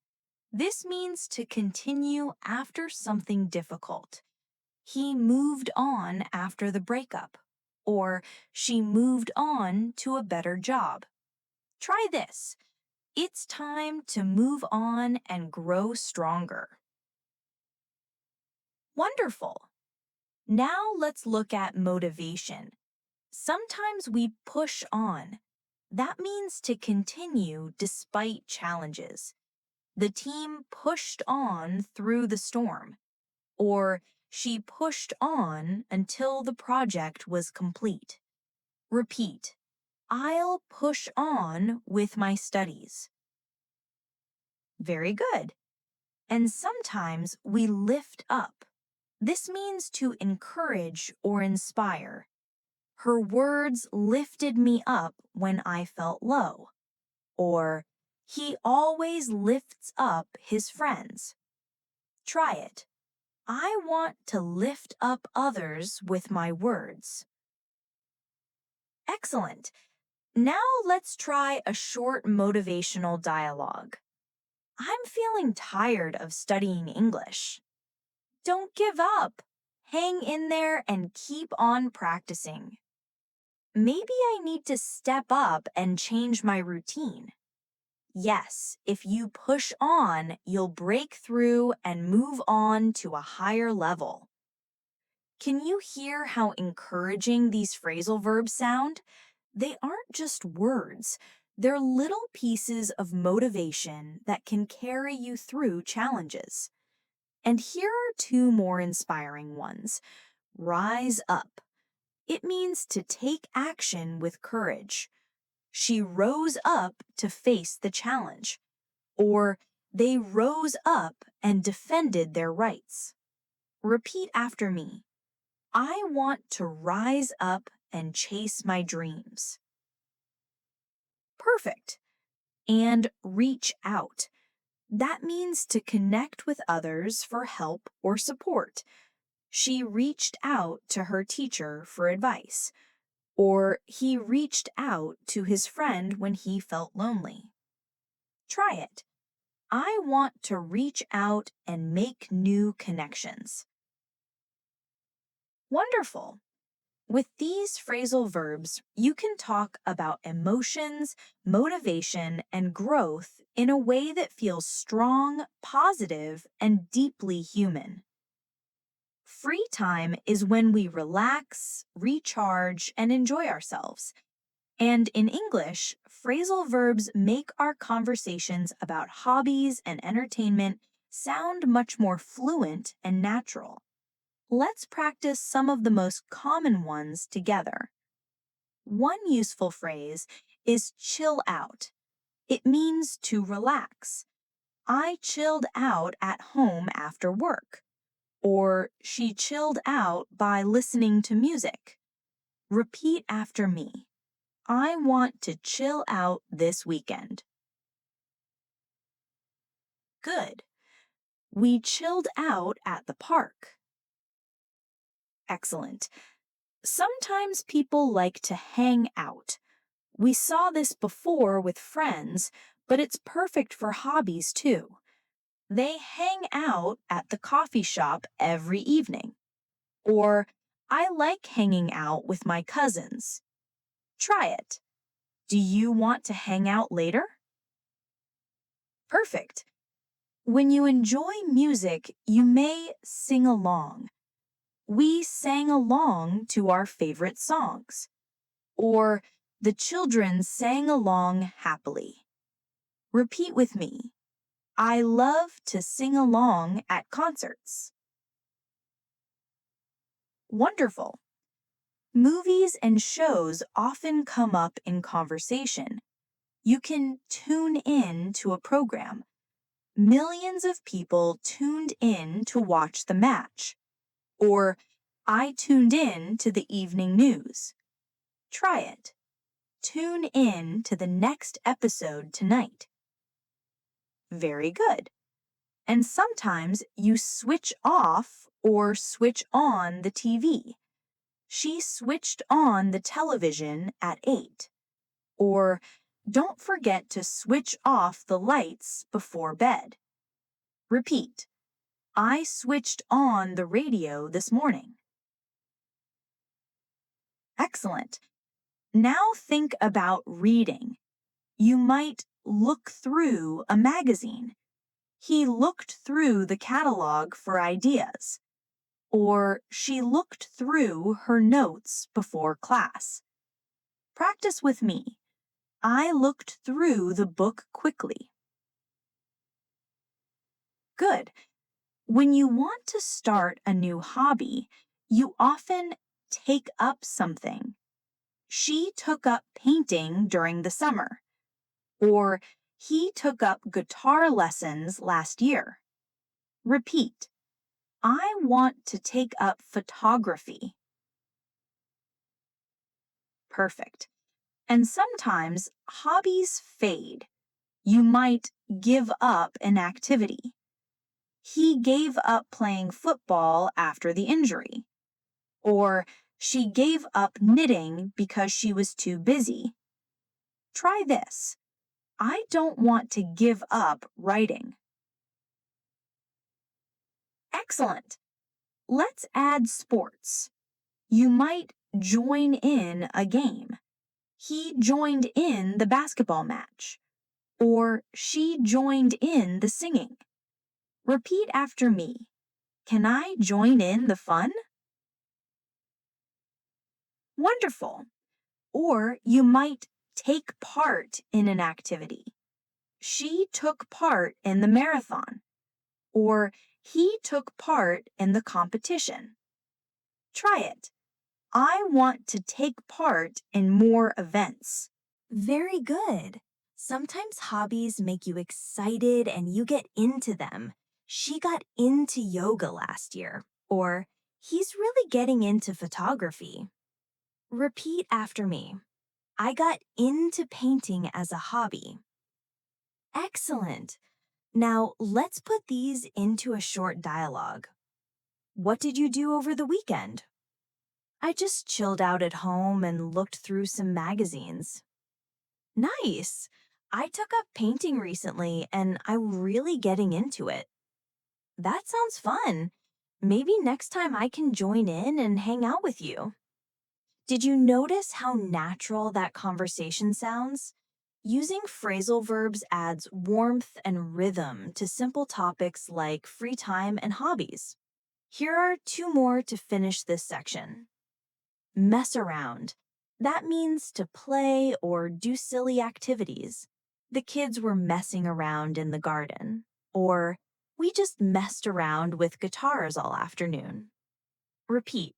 This means to continue after something difficult. He moved on after the breakup. or she moved on to a better job. Try this. It's time to move on and grow stronger. Wonderful. Now let's look at motivation. Sometimes we push on. That means to continue despite challenges. The team pushed on through the storm, or she pushed on until the project was complete. Repeat, I'll push on with my studies. Very good. And sometimes we lift up. This means to encourage or inspire. Her words lifted me up when I felt low. Or, he always lifts up his friends. Try it. I want to lift up others with my words. Excellent. Now let's try a short motivational dialogue. I'm feeling tired of studying English. Don't give up. Hang in there and keep on practicing. Maybe I need to step up and change my routine. Yes, if you push on, you'll break through and move on to a higher level. Can you hear how encouraging these phrasal verbs sound? They aren't just words. They're little pieces of motivation that can carry you through challenges. And here are two more inspiring ones. Rise up. It means to take action with courage. She rose up to face the challenge. Or they rose up and defended their rights. Repeat after me. I want to rise up and chase my dreams. Perfect. And reach out. That means to connect with others for help or support. She reached out to her teacher for advice. Or he reached out to his friend when he felt lonely. Try it. I want to reach out and make new connections. Wonderful. With these phrasal verbs, you can talk about emotions, motivation, and growth in a way that feels strong, positive, and deeply human. Free time is when we relax, recharge, and enjoy ourselves. And in English, phrasal verbs make our conversations about hobbies and entertainment sound much more fluent and natural. Let's practice some of the most common ones together. One useful phrase is chill out. It means to relax. I chilled out at home after work. Or she chilled out by listening to music. Repeat after me. I want to chill out this weekend. Good. We chilled out at the park. Excellent. Sometimes people like to hang out. We saw this before with friends, but it's perfect for hobbies too. They hang out at the coffee shop every evening. Or, I like hanging out with my cousins. Try it. Do you want to hang out later? Perfect. When you enjoy music, you may sing along. We sang along to our favorite songs. Or, the children sang along happily. Repeat with me. I love to sing along at concerts. Wonderful. Movies and shows often come up in conversation. You can tune in to a program. Millions of people tuned in to watch the match. Or, I tuned in to the evening news. Try it. Tune in to the next episode tonight. Very good. And sometimes you switch off or switch on the TV. She switched on the television at 8. Or, don't forget to switch off the lights before bed. Repeat. I switched on the radio this morning. Excellent. Now think about reading. You might look through a magazine. He looked through the catalog for ideas. Or she looked through her notes before class. Practice with me. I looked through the book quickly. Good. When you want to start a new hobby, you often take up something. She took up painting during the summer. Or he took up guitar lessons last year. Repeat. I want to take up photography. Perfect. And sometimes hobbies fade. You might give up an activity. He gave up playing football after the injury. Or she gave up knitting because she was too busy. Try this. I don't want to give up writing. Excellent. Let's add sports. You might join in a game. He joined in the basketball match. Or she joined in the singing. Repeat after me. Can I join in the fun? Wonderful. Or you might take part in an activity. She took part in the marathon. Or he took part in the competition. Try it. I want to take part in more events. Very good. Sometimes hobbies make you excited and you get into them. She got into yoga last year. Or he's really getting into photography. Repeat after me. I got into painting as a hobby. Excellent. Now let's put these into a short dialogue. What did you do over the weekend? I just chilled out at home and looked through some magazines. Nice. I took up painting recently and I'm really getting into it. That sounds fun. Maybe next time I can join in and hang out with you. Did you notice how natural that conversation sounds? Using phrasal verbs adds warmth and rhythm to simple topics like free time and hobbies. Here are two more to finish this section. Mess around. That means to play or do silly activities. The kids were messing around in the garden. Or, we just messed around with guitars all afternoon. Repeat.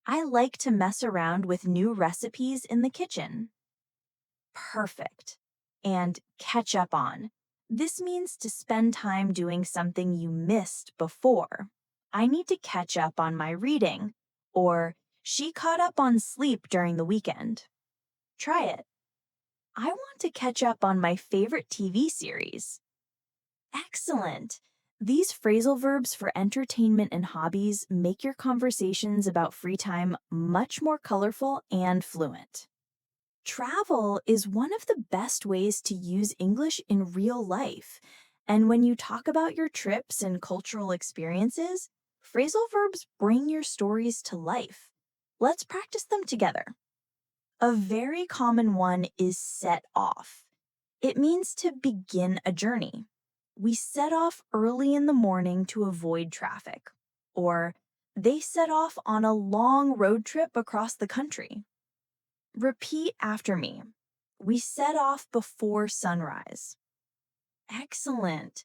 I like to mess around with new recipes in the kitchen. Perfect. And catch up on. This means to spend time doing something you missed before. I need to catch up on my reading. Or, she caught up on sleep during the weekend. Try it. I want to catch up on my favorite TV series. Excellent. These phrasal verbs for entertainment and hobbies make your conversations about free time much more colorful and fluent. Travel is one of the best ways to use English in real life. And when you talk about your trips and cultural experiences, phrasal verbs bring your stories to life. Let's practice them together. A very common one is set off. It means to begin a journey. We set off early in the morning to avoid traffic. Or, they set off on a long road trip across the country. Repeat after me. We set off before sunrise. Excellent.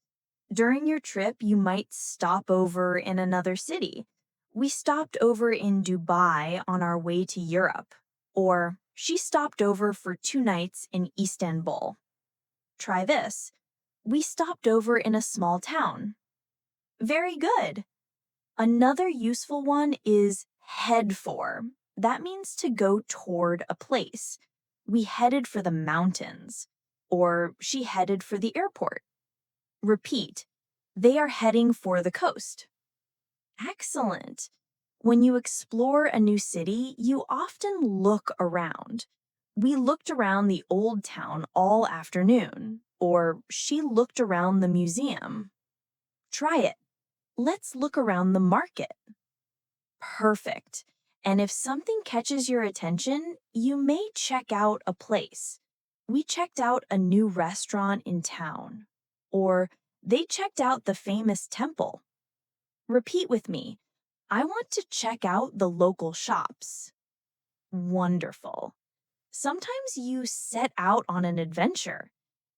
During your trip, you might stop over in another city. We stopped over in Dubai on our way to Europe. Or, she stopped over for 2 nights in Istanbul. Try this. We stopped over in a small town. Very good. Another useful one is head for. That means to go toward a place. We headed for the mountains. Or she headed for the airport. Repeat. They are heading for the coast. Excellent. When you explore a new city, you often look around. We looked around the old town all afternoon. Or she looked around the museum. Try it. Let's look around the market. Perfect. And if something catches your attention, you may check out a place. We checked out a new restaurant in town. Or they checked out the famous temple. Repeat with me. I want to check out the local shops. Wonderful. Sometimes you set out on an adventure.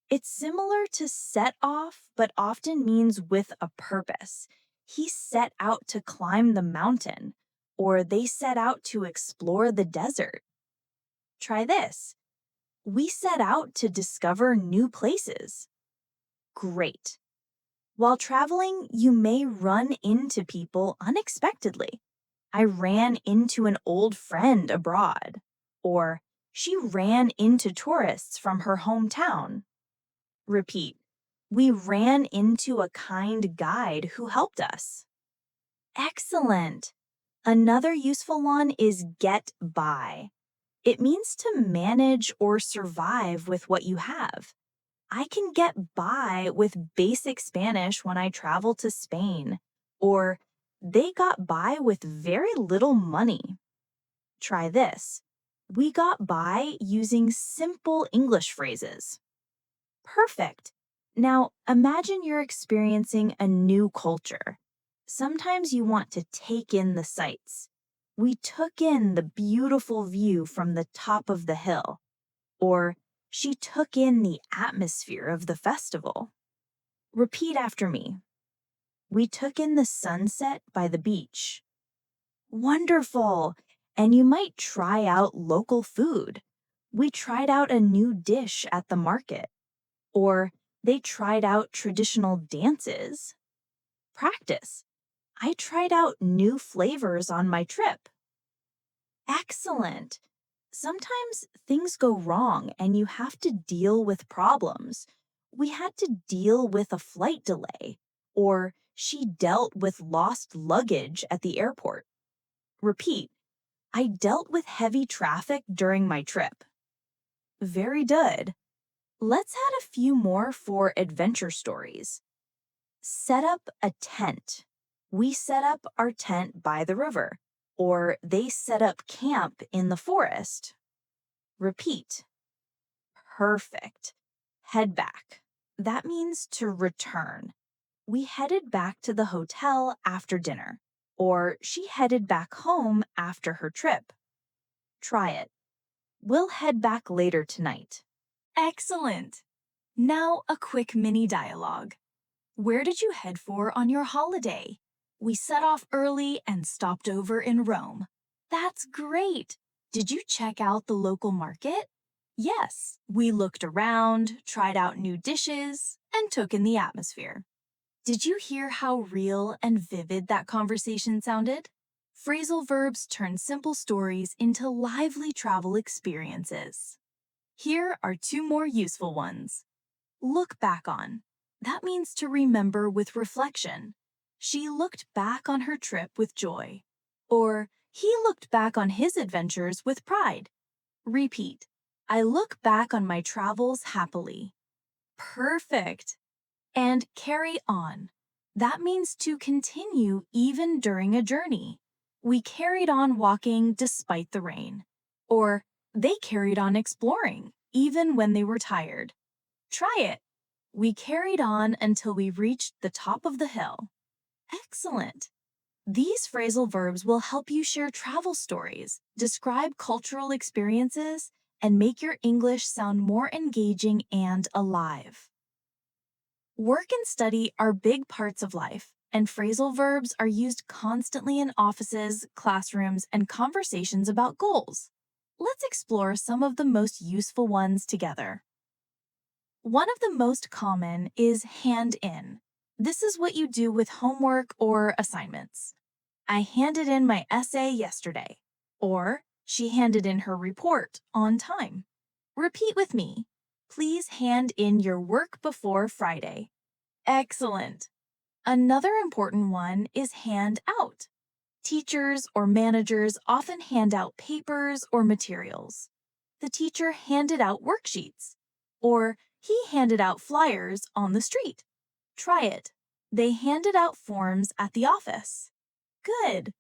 It's similar to set off, but often means with a purpose. He set out to climb the mountain, or they set out to explore the desert. Try this. We set out to discover new places. Great. While traveling, you may run into people unexpectedly. I ran into an old friend abroad. Or she ran into tourists from her hometown. Repeat. We ran into a kind guide who helped us. Excellent. Another useful one is get by. It means to manage or survive with what you have. I can get by with basic Spanish when I travel to Spain. Or they got by with very little money. Try this. We got by using simple English phrases. Perfect. Now, imagine you're experiencing a new culture. Sometimes you want to take in the sights. We took in the beautiful view from the top of the hill. Or she took in the atmosphere of the festival. Repeat after me. We took in the sunset by the beach. Wonderful! And you might try out local food. We tried out a new dish at the market. Or they tried out traditional dances. Practice. I tried out new flavors on my trip. Excellent. Sometimes things go wrong and you have to deal with problems. We had to deal with a flight delay, or she dealt with lost luggage at the airport. Repeat. I dealt with heavy traffic during my trip. Very good. Let's add a few more for adventure stories. Set up a tent. We set up our tent by the river, or they set up camp in the forest. Repeat. Perfect. Head back. That means to return. We headed back to the hotel after dinner, or she headed back home after her trip. Try it. We'll head back later tonight. Excellent. Now a quick mini dialogue. Where did you head for on your holiday? We set off early and stopped over in Rome. That's great. Did you check out the local market? Yes, we looked around, tried out new dishes, and took in the atmosphere. Did you hear how real and vivid that conversation sounded? Phrasal verbs turn simple stories into lively travel experiences. Here are two more useful ones. Look back on. That means to remember with reflection. She looked back on her trip with joy. Or he looked back on his adventures with pride. Repeat. I look back on my travels happily. Perfect. And carry on. That means to continue even during a journey. We carried on walking despite the rain. Or they carried on exploring even when they were tired. Try it. We carried on until we reached the top of the hill. Excellent. These phrasal verbs will help you share travel stories, describe cultural experiences, and make your English sound more engaging and alive. Work and study are big parts of life, and phrasal verbs are used constantly in offices, classrooms, and conversations about goals. Let's explore some of the most useful ones together. One of the most common is hand in. This is what you do with homework or assignments. I handed in my essay yesterday. Or she handed in her report on time. Repeat with me. Please hand in your work before Friday. Excellent. Another important one is hand out. Teachers or managers often hand out papers or materials. The teacher handed out worksheets. Or he handed out flyers on the street. Try it. They handed out forms at the office. Good.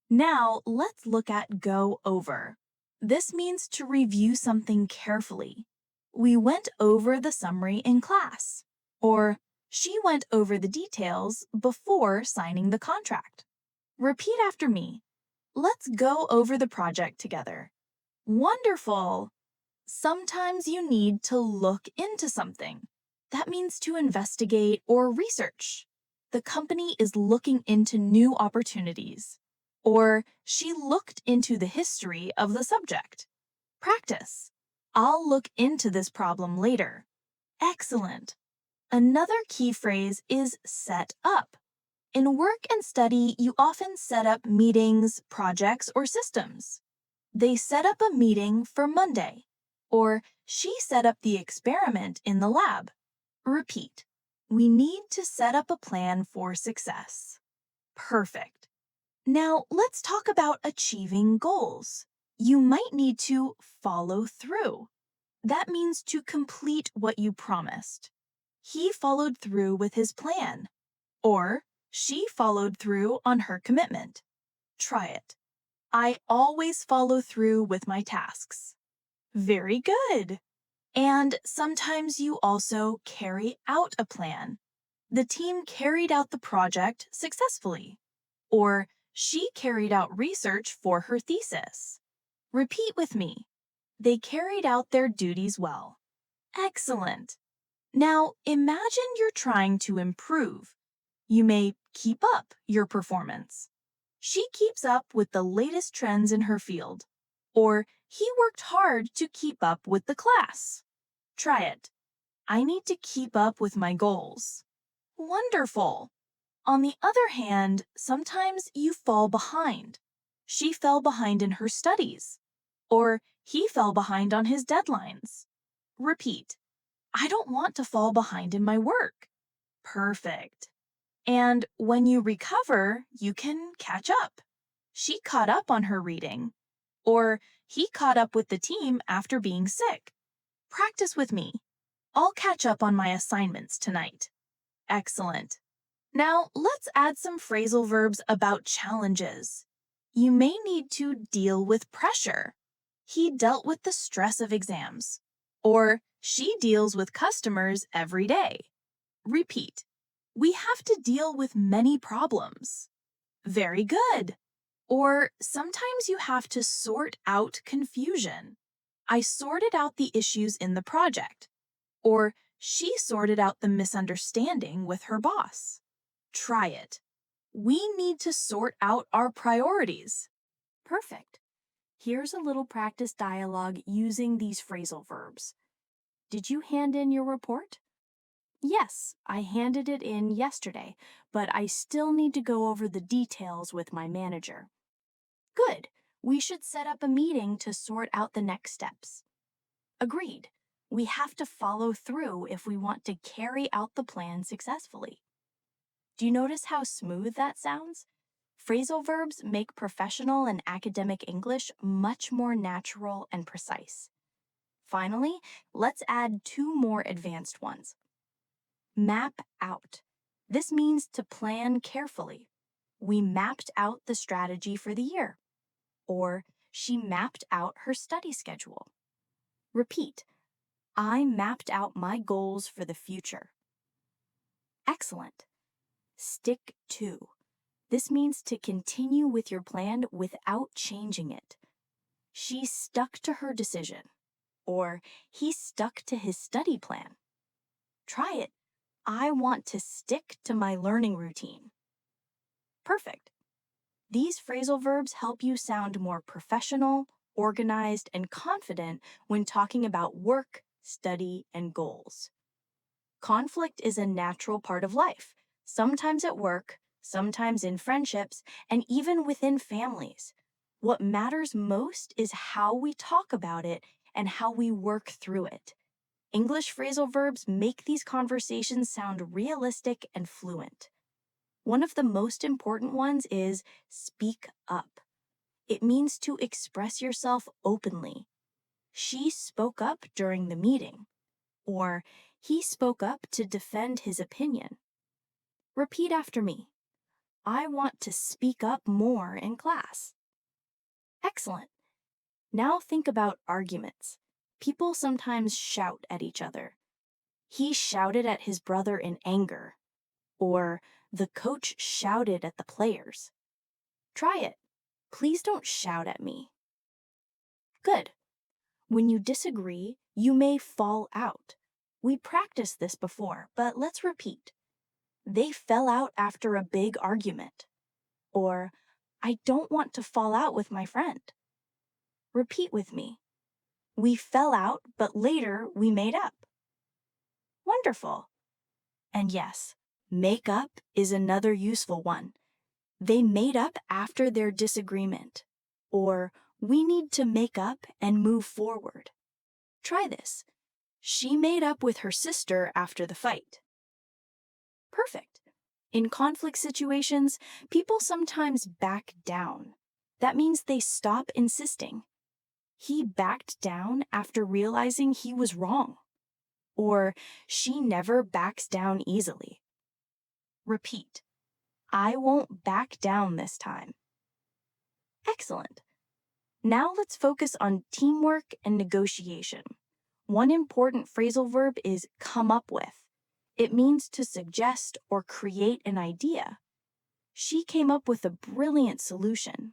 Now, let's look at go over. This means to review something carefully. We went over the summary in class. Or, she went over the details before signing the contract. Repeat after me. Let's go over the project together. Wonderful! Sometimes you need to look into something. That means to investigate or research. The company is looking into new opportunities. Or she looked into the history of the subject. Practice. I'll look into this problem later. Excellent. Another key phrase is set up. In work and study, you often set up meetings, projects, or systems. They set up a meeting for Monday. Or she set up the experiment in the lab. Repeat. We need to set up a plan for success. Perfect. Now let's talk about achieving goals. You might need to follow through. That means to complete what you promised. He followed through with his plan. Or she followed through on her commitment. Try it. I always follow through with my tasks. Very good. And sometimes you also carry out a plan. The team carried out the project successfully. Or she carried out research for her thesis. Repeat with me. They carried out their duties well. Excellent. Now imagine you're trying to improve. You may keep up your performance. She keeps up with the latest trends in her field. Or he worked hard to keep up with the class. Try it. I need to keep up with my goals. Wonderful. On the other hand, sometimes you fall behind. She fell behind in her studies. Or he fell behind on his deadlines. Repeat. I don't want to fall behind in my work. Perfect. And when you recover, you can catch up. She caught up on her reading. Or he caught up with the team after being sick. Practice with me. I'll catch up on my assignments tonight. Excellent. Now let's add some phrasal verbs about challenges. You may need to deal with pressure. He dealt with the stress of exams. Or she deals with customers every day. Repeat. We have to deal with many problems. Very good. Or sometimes you have to sort out confusion. I sorted out the issues in the project. Or she sorted out the misunderstanding with her boss. Try it. We need to sort out our priorities. Perfect. Here's a little practice dialogue using these phrasal verbs. Did you hand in your report? Yes, I handed it in yesterday, but I still need to go over the details with my manager. Good. We should set up a meeting to sort out the next steps. Agreed. We have to follow through if we want to carry out the plan successfully. Do you notice how smooth that sounds? Phrasal verbs make professional and academic English much more natural and precise. Finally, let's add two more advanced ones. Map out. This means to plan carefully. We mapped out the strategy for the year. Or she mapped out her study schedule. Repeat. I mapped out my goals for the future. Excellent. Stick to. This means to continue with your plan without changing it. She stuck to her decision. Or he stuck to his study plan. Try it. I want to stick to my learning routine. Perfect. These phrasal verbs help you sound more professional, organized, and confident when talking about work, study, and goals. Conflict is a natural part of life, sometimes at work, sometimes in friendships, and even within families. What matters most is how we talk about it and how we work through it. English phrasal verbs make these conversations sound realistic and fluent. One of the most important ones is speak up. It means to express yourself openly. She spoke up during the meeting. Or he spoke up to defend his opinion. Repeat after me. I want to speak up more in class. Excellent. Now think about arguments. People sometimes shout at each other. He shouted at his brother in anger. Or the coach shouted at the players. Try it. Please don't shout at me. Good. When you disagree, you may fall out. We practiced this before, but let's repeat. They fell out after a big argument. Or, I don't want to fall out with my friend. Repeat with me. We fell out, but later we made up. Wonderful. And yes, make up is another useful one. They made up after their disagreement. Or, we need to make up and move forward. Try this. She made up with her sister after the fight. Perfect. In conflict situations, people sometimes back down. That means they stop insisting. He backed down after realizing he was wrong. Or, she never backs down easily. Repeat. I won't back down this time. Excellent. Now let's focus on teamwork and negotiation. One important phrasal verb is come up with. It means to suggest or create an idea. She came up with a brilliant solution.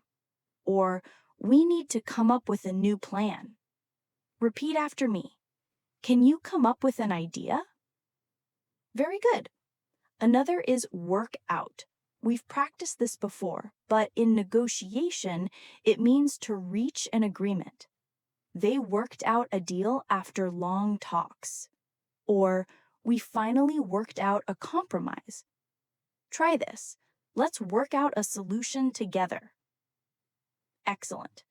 Or, we need to come up with a new plan. Repeat after me. Can you come up with an idea? Very good. Another is work out. We've practiced this before, but in negotiation, it means to reach an agreement. They worked out a deal after long talks. Or, we finally worked out a compromise. Try this. Let's work out a solution together. Excellent.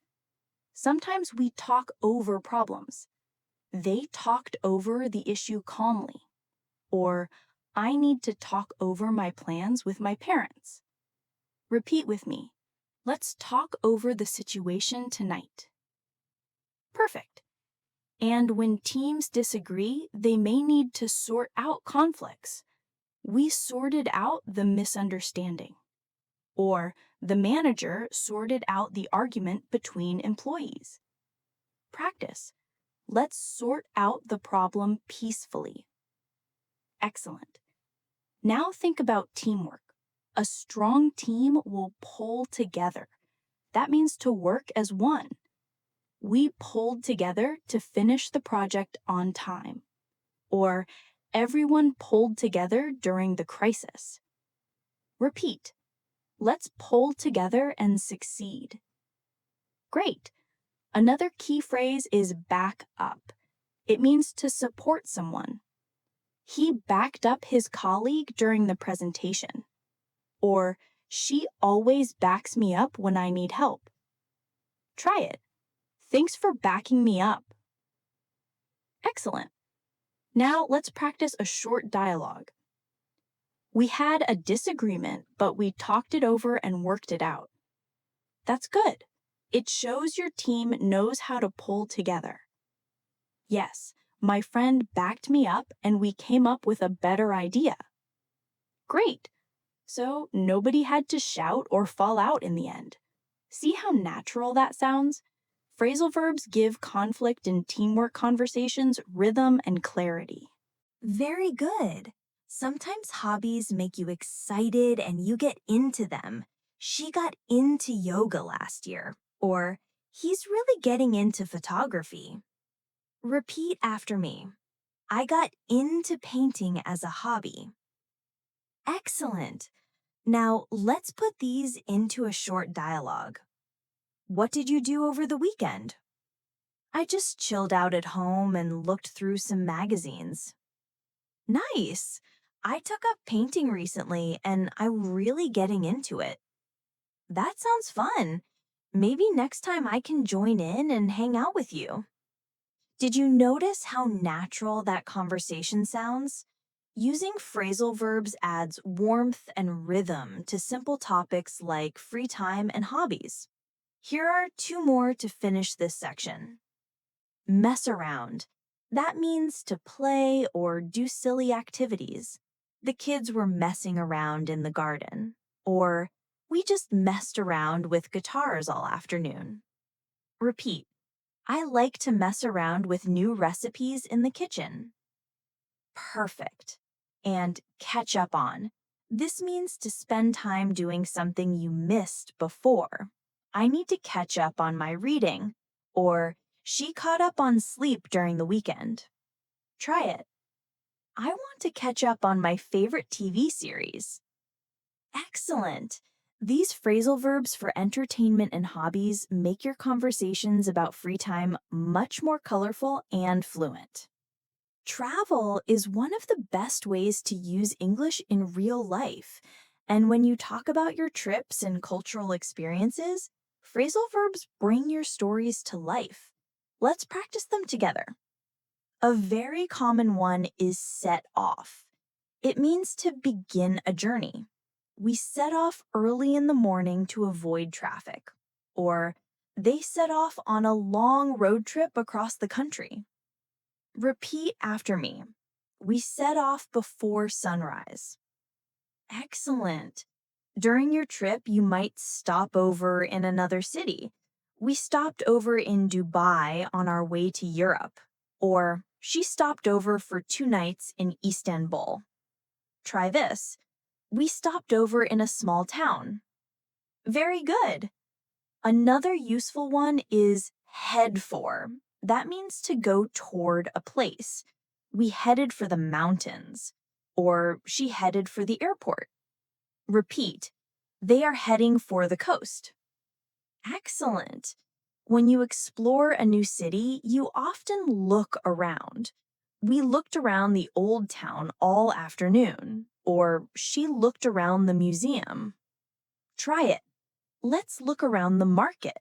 Sometimes we talk over problems. They talked over the issue calmly. Or, I need to talk over my plans with my parents. Repeat with me. Let's talk over the situation tonight. Perfect. And when teams disagree, they may need to sort out conflicts. We sorted out the misunderstanding. Or, the manager sorted out the argument between employees. Practice. Let's sort out the problem peacefully. Excellent. Now think about teamwork. A strong team will pull together. That means to work as one. We pulled together to finish the project on time. Or, everyone pulled together during the crisis. Repeat. Let's pull together and succeed. Great. Another key phrase is back up. It means to support someone. He backed up his colleague during the presentation. Or, she always backs me up when I need help. Try it. Thanks for backing me up. Excellent. Now let's practice a short dialogue. We had a disagreement, but we talked it over and worked it out. That's good. It shows your team knows how to pull together. Yes, my friend backed me up and we came up with a better idea. Great. So nobody had to shout or fall out in the end. See how natural that sounds? Phrasal verbs give conflict and teamwork conversations rhythm and clarity. Very good. Sometimes hobbies make you excited and you get into them. She got into yoga last year. Or, he's really getting into photography. Repeat after me. I got into painting as a hobby. Excellent. Now, let's put these into a short dialogue. What did you do over the weekend? I just chilled out at home and looked through some magazines. Nice. I took up painting recently and I'm really getting into it. That sounds fun. Maybe next time I can join in and hang out with you. Did you notice how natural that conversation sounds? Using phrasal verbs adds warmth and rhythm to simple topics like free time and hobbies. Here are two more to finish this section. Mess around. That means to play or do silly activities. The kids were messing around in the garden. Or, we just messed around with guitars all afternoon. Repeat. I like to mess around with new recipes in the kitchen. Perfect. And catch up on. This means to spend time doing something you missed before. I need to catch up on my reading. Or, she caught up on sleep during the weekend. Try it. I want to catch up on my favorite TV series. Excellent. These phrasal verbs for entertainment and hobbies make your conversations about free time much more colorful and fluent. Travel is one of the best ways to use English in real life. And when you talk about your trips and cultural experiences, phrasal verbs bring your stories to life. Let's practice them together. A very common one is set off. It means to begin a journey. We set off early in the morning to avoid traffic. Or, they set off on a long road trip across the country. Repeat after me. We set off before sunrise. Excellent. During your trip, you might stop over in another city. We stopped over in Dubai on our way to Europe. Or, she stopped over for 2 nights in Istanbul. Try this. We stopped over in a small town. Very good. Another useful one is head for. That means to go toward a place. We headed for the mountains. Or, she headed for the airport. Repeat. They are heading for the coast. Excellent. When you explore a new city, you often look around. We looked around the old town all afternoon. Or, she looked around the museum. Try it. Let's look around the market.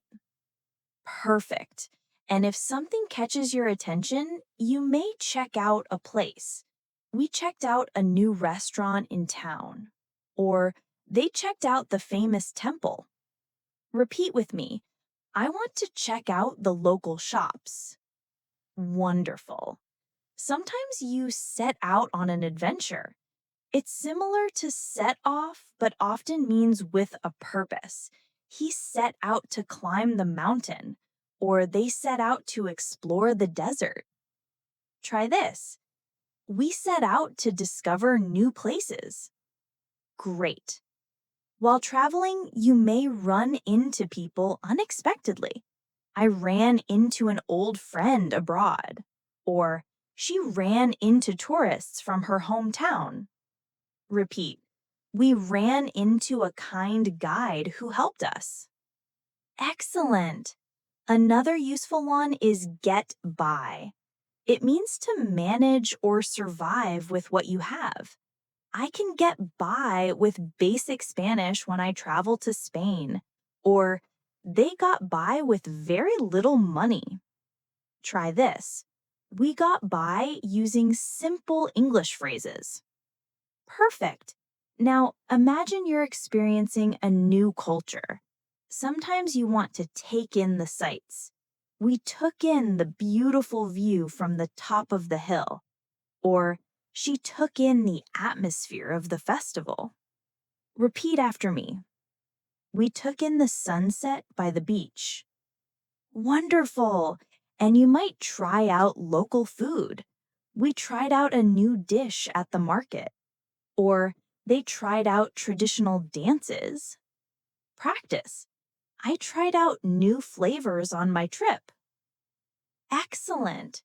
Perfect. And if something catches your attention, you may check out a place. We checked out a new restaurant in town. Or, they checked out the famous temple. Repeat with me. I want to check out the local shops. Wonderful. Sometimes you set out on an adventure. It's similar to set off, but often means with a purpose. He set out to climb the mountain, or they set out to explore the desert. Try this. We set out to discover new places. Great. While traveling, you may run into people unexpectedly. I ran into an old friend abroad. Or, she ran into tourists from her hometown. Repeat. We ran into a kind guide who helped us. Excellent. Another useful one is get by. It means to manage or survive with what you have. I can get by with basic Spanish when I travel to Spain. Or, they got by with very little money. Try this. We got by using simple English phrases. Perfect. Now, imagine you're experiencing a new culture. Sometimes you want to take in the sights. We took in the beautiful view from the top of the hill. Or, she took in the atmosphere of the festival. Repeat after me. We took in the sunset by the beach. Wonderful! And you might try out local food. We tried out a new dish at the market. Or, they tried out traditional dances. Practice. I tried out new flavors on my trip. Excellent.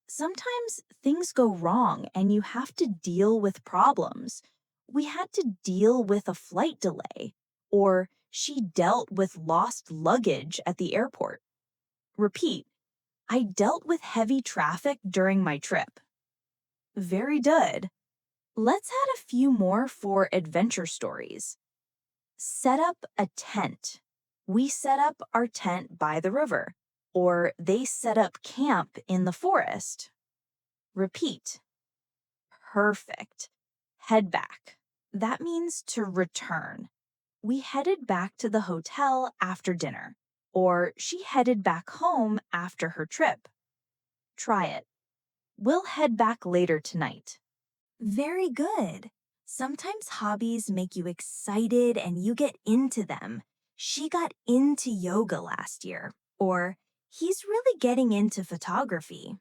Sometimes things go wrong and you have to deal with problems. We had to deal with a flight delay. Or, she dealt with lost luggage at the airport. Repeat. I dealt with heavy traffic during my trip. Very good. Let's add a few more for adventure stories. Set up a tent. We set up our tent by the river. Or, they set up camp in the forest. Repeat. Perfect. Head back. That means to return. We headed back to the hotel after dinner. Or, she headed back home after her trip. Try it. We'll head back later tonight. Very good. Sometimes hobbies make you excited and you get into them. She got into yoga last year. Or he's really getting into photography.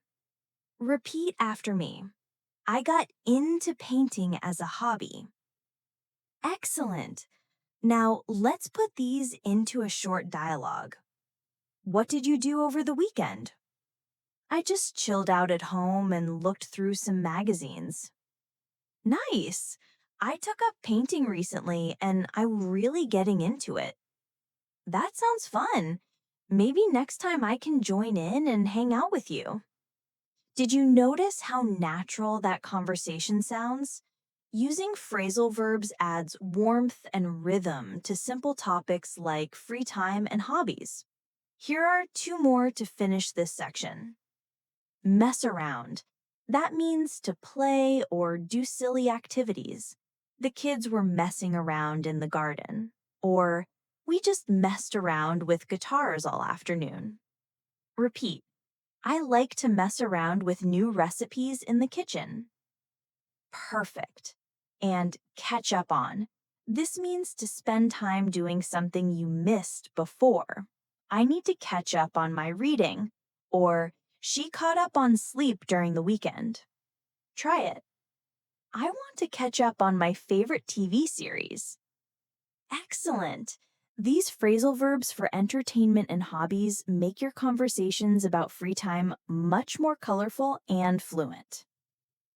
Repeat after me. I got into painting as a hobby. Excellent. Now let's put these into a short dialogue. What did you do over the weekend? I just chilled out at home and looked through some magazines. Nice. I took up painting recently and I'm really getting into it. That sounds fun. Maybe next time I can join in and hang out with you. Did you notice how natural that conversation sounds? Using phrasal verbs adds warmth and rhythm to simple topics like free time and hobbies. Here are two more to finish this section. Mess around. That means to play or do silly activities. The kids were messing around in the garden. Or, we just messed around with guitars all afternoon. Repeat. I like to mess around with new recipes in the kitchen. Perfect. And catch up on. This means to spend time doing something you missed before. I need to catch up on my reading. Or, she caught up on sleep during the weekend. Try it. I want to catch up on my favorite TV series. Excellent. These phrasal verbs for entertainment and hobbies make your conversations about free time much more colorful and fluent.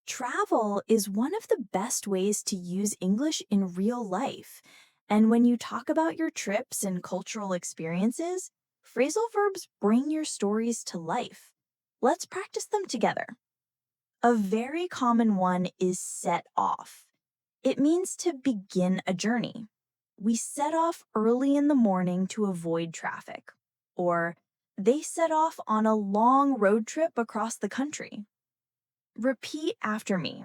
Travel is one of the best ways to use English in real life. And when you talk about your trips and cultural experiences, phrasal verbs bring your stories to life. Let's practice them together. A very common one is set off. It means to begin a journey. We set off early in the morning to avoid traffic. Or, they set off on a long road trip across the country. Repeat after me.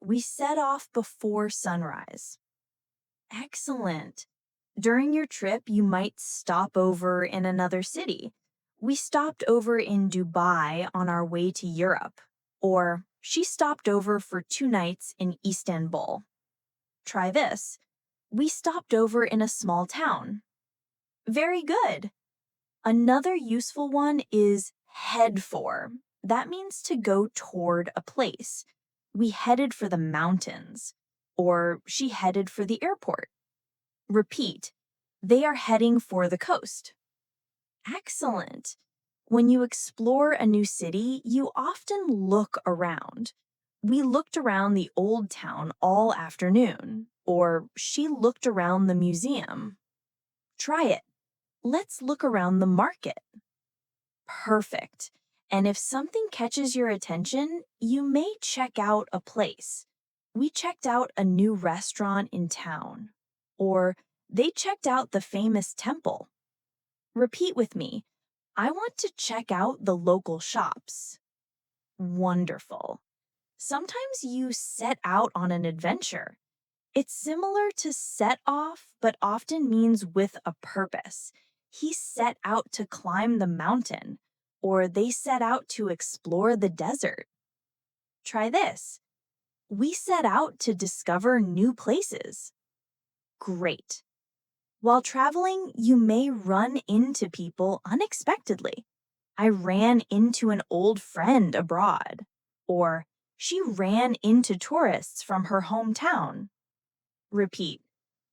We set off before sunrise. Excellent. During your trip, you might stop over in another city. We stopped over in Dubai on our way to Europe. Or, she stopped over for 2 nights in Istanbul. Try this. We stopped over in a small town. Very good. Another useful one is head for. That means to go toward a place. We headed for the mountains. Or she headed for the airport. Repeat. They are heading for the coast. Excellent. When you explore a new city, you often look around. We looked around the old town all afternoon. Or she looked around the museum. Try it. Let's look around the market. Perfect. And if something catches your attention, you may check out a place. We checked out a new restaurant in town. Or they checked out the famous temple. Repeat with me. I want to check out the local shops. Wonderful. Sometimes you set out on an adventure. It's similar to set off, but often means with a purpose. He set out to climb the mountain, or they set out to explore the desert. Try this. We set out to discover new places. Great. While traveling, you may run into people unexpectedly. I ran into an old friend abroad. Or she ran into tourists from her hometown. Repeat.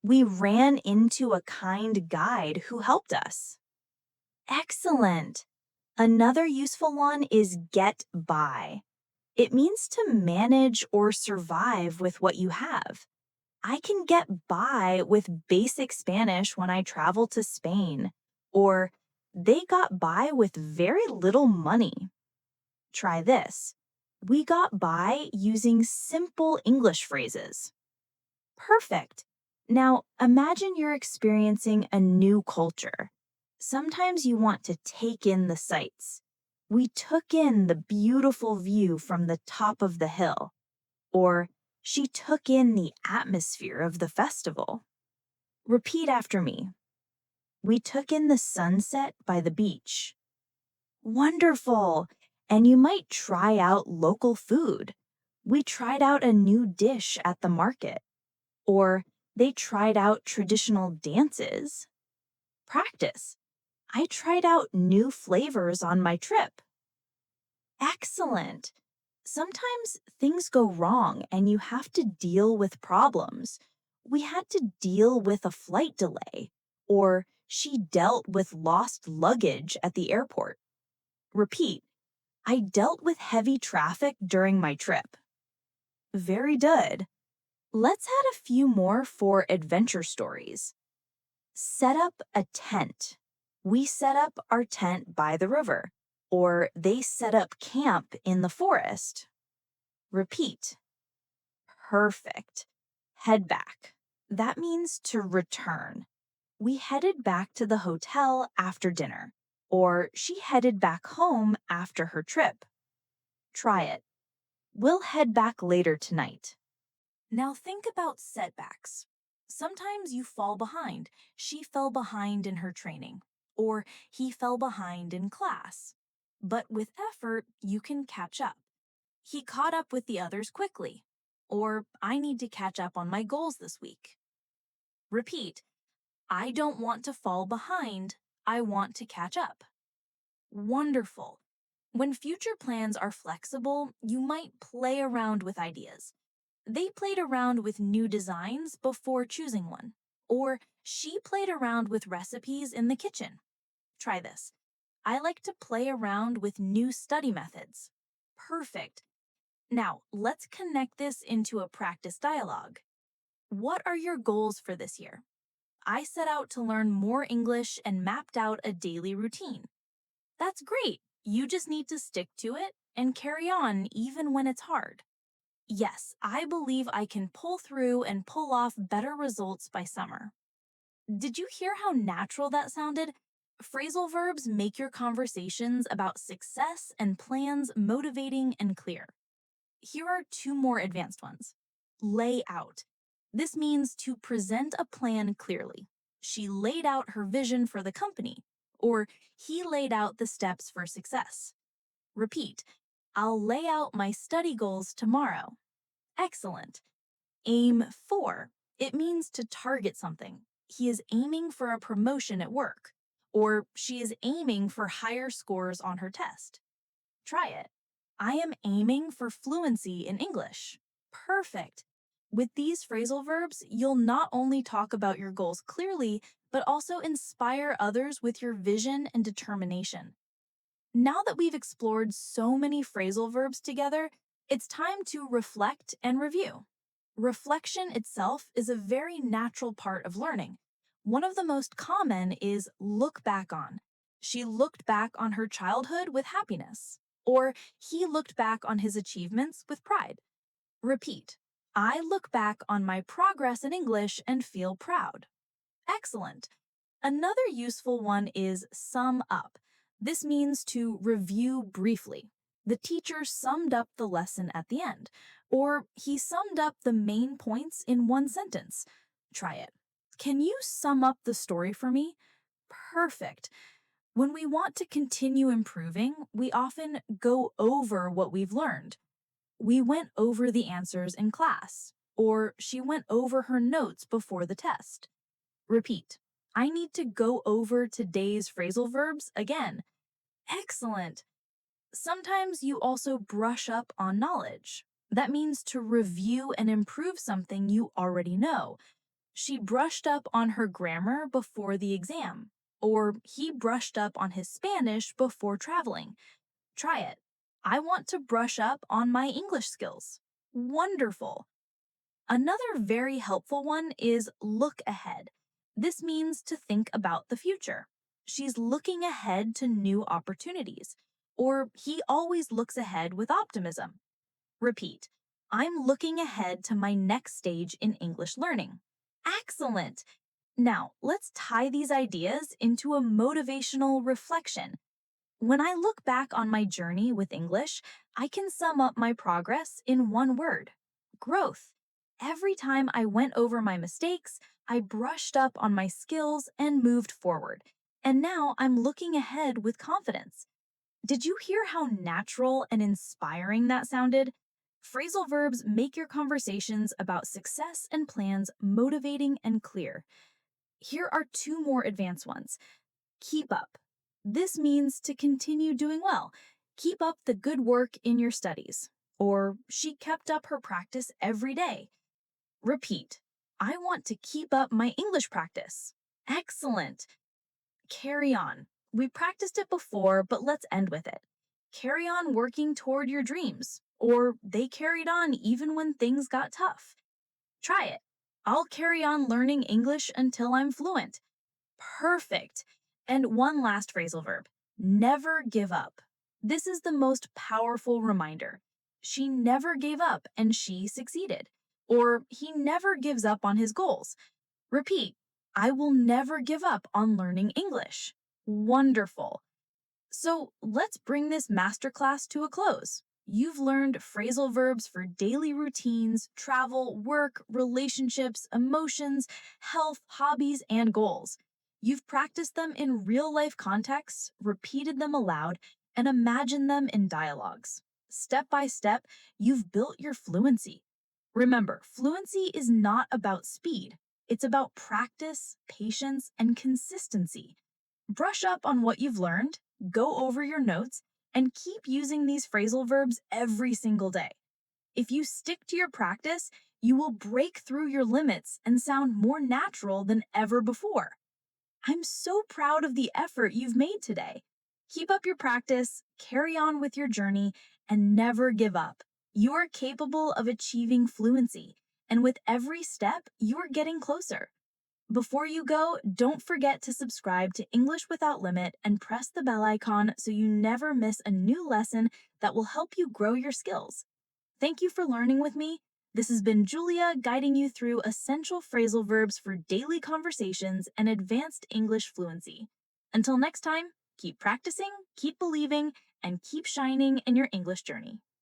We ran into a kind guide who helped us. Excellent. Another useful one is get by. It means to manage or survive with what you have. I can get by with basic Spanish when I travel to Spain. Or they got by with very little money. Try this. We got by using simple English phrases. Perfect. Now, imagine you're experiencing a new culture. Sometimes you want to take in the sights. We took in the beautiful view from the top of the hill. Or, she took in the atmosphere of the festival. Repeat after me. We took in the sunset by the beach. Wonderful! And you might try out local food. We tried out a new dish at the market. Or they tried out traditional dances. Practice. I tried out new flavors on my trip. Excellent. Sometimes things go wrong and you have to deal with problems. We had to deal with a flight delay, or she dealt with lost luggage at the airport. Repeat, I dealt with heavy traffic during my trip. Very good. Let's add a few more for adventure stories. Set up a tent. We set up our tent by the river, or they set up camp in the forest. Repeat. Perfect. Head back. That means to return. We headed back to the hotel after dinner, or she headed back home after her trip. Try it. We'll head back later tonight. Now think about setbacks. Sometimes you fall behind. She fell behind in her training, or he fell behind in class. But with effort, you can catch up. He caught up with the others quickly, or I need to catch up on my goals this week. Repeat, I don't want to fall behind. I want to catch up. Wonderful. When future plans are flexible, you might play around with ideas. They played around with new designs before choosing one, or she played around with recipes in the kitchen. Try this. I like to play around with new study methods. Perfect. Now, let's connect this into a practice dialogue. What are your goals for this year? I set out to learn more English and mapped out a daily routine. That's great. You just need to stick to it and carry on even when it's hard. Yes, I believe I can pull through and pull off better results by summer. Did you hear how natural that sounded? Phrasal verbs make your conversations about success and plans motivating and clear. Here are two more advanced ones. Lay out. This means to present a plan clearly. She laid out her vision for the company, or he laid out the steps for success. Repeat, I'll lay out my study goals tomorrow. Excellent. Aim for. It means to target something. He is aiming for a promotion at work, or she is aiming for higher scores on her test. Try it. I am aiming for fluency in English. Perfect. With these phrasal verbs, you'll not only talk about your goals clearly, but also inspire others with your vision and determination. Now that we've explored so many phrasal verbs together, it's time to reflect and review. Reflection itself is a very natural part of learning. One of the most common is look back on. She looked back on her childhood with happiness. Or he looked back on his achievements with pride. Repeat. I look back on my progress in English and feel proud. Excellent. Another useful one is sum up. This means to review briefly. The teacher summed up the lesson at the end, or he summed up the main points in one sentence. Try it. Can you sum up the story for me? Perfect. When we want to continue improving, we often go over what we've learned. We went over the answers in class, or she went over her notes before the test. Repeat. I need to go over today's phrasal verbs again. Excellent. Sometimes you also brush up on knowledge. That means to review and improve something you already know. She brushed up on her grammar before the exam, or he brushed up on his Spanish before traveling. Try it. I want to brush up on my English skills. Wonderful. Another very helpful one is look ahead. This means to think about the future. She's looking ahead to new opportunities, or he always looks ahead with optimism. Repeat, I'm looking ahead to my next stage in English learning. Excellent! Now, let's tie these ideas into a motivational reflection. When I look back on my journey with English, I can sum up my progress in one word: growth. Every time I went over my mistakes, I brushed up on my skills and moved forward. And now I'm looking ahead with confidence. Did you hear how natural and inspiring that sounded? Phrasal verbs make your conversations about success and plans motivating and clear. Here are two more advanced ones. Keep up. This means to continue doing well. Keep up the good work in your studies. Or she kept up her practice every day. Repeat. I want to keep up my English practice. Excellent. Carry on. We practiced it before, but let's end with it. Carry on working toward your dreams. Or they carried on even when things got tough. Try it. I'll carry on learning English until I'm fluent. Perfect. And one last phrasal verb, never give up. This is the most powerful reminder. She never gave up and she succeeded. Or he never gives up on his goals. Repeat, I will never give up on learning English. Wonderful. So let's bring this masterclass to a close. You've learned phrasal verbs for daily routines, travel, work, relationships, emotions, health, hobbies, and goals. You've practiced them in real life contexts, repeated them aloud, and imagined them in dialogues. Step by step, you've built your fluency. Remember, fluency is not about speed, it's about practice, patience, and consistency. Brush up on what you've learned, go over your notes, and keep using these phrasal verbs every single day. If you stick to your practice, you will break through your limits and sound more natural than ever before. I'm so proud of the effort you've made today. Keep up your practice, carry on with your journey, and never give up. You are capable of achieving fluency, and with every step, you are getting closer. Before you go, don't forget to subscribe to English Without Limit and press the bell icon so you never miss a new lesson that will help you grow your skills. Thank you for learning with me. This has been Julia guiding you through essential phrasal verbs for daily conversations and advanced English fluency. Until next time, keep practicing, keep believing, and keep shining in your English journey.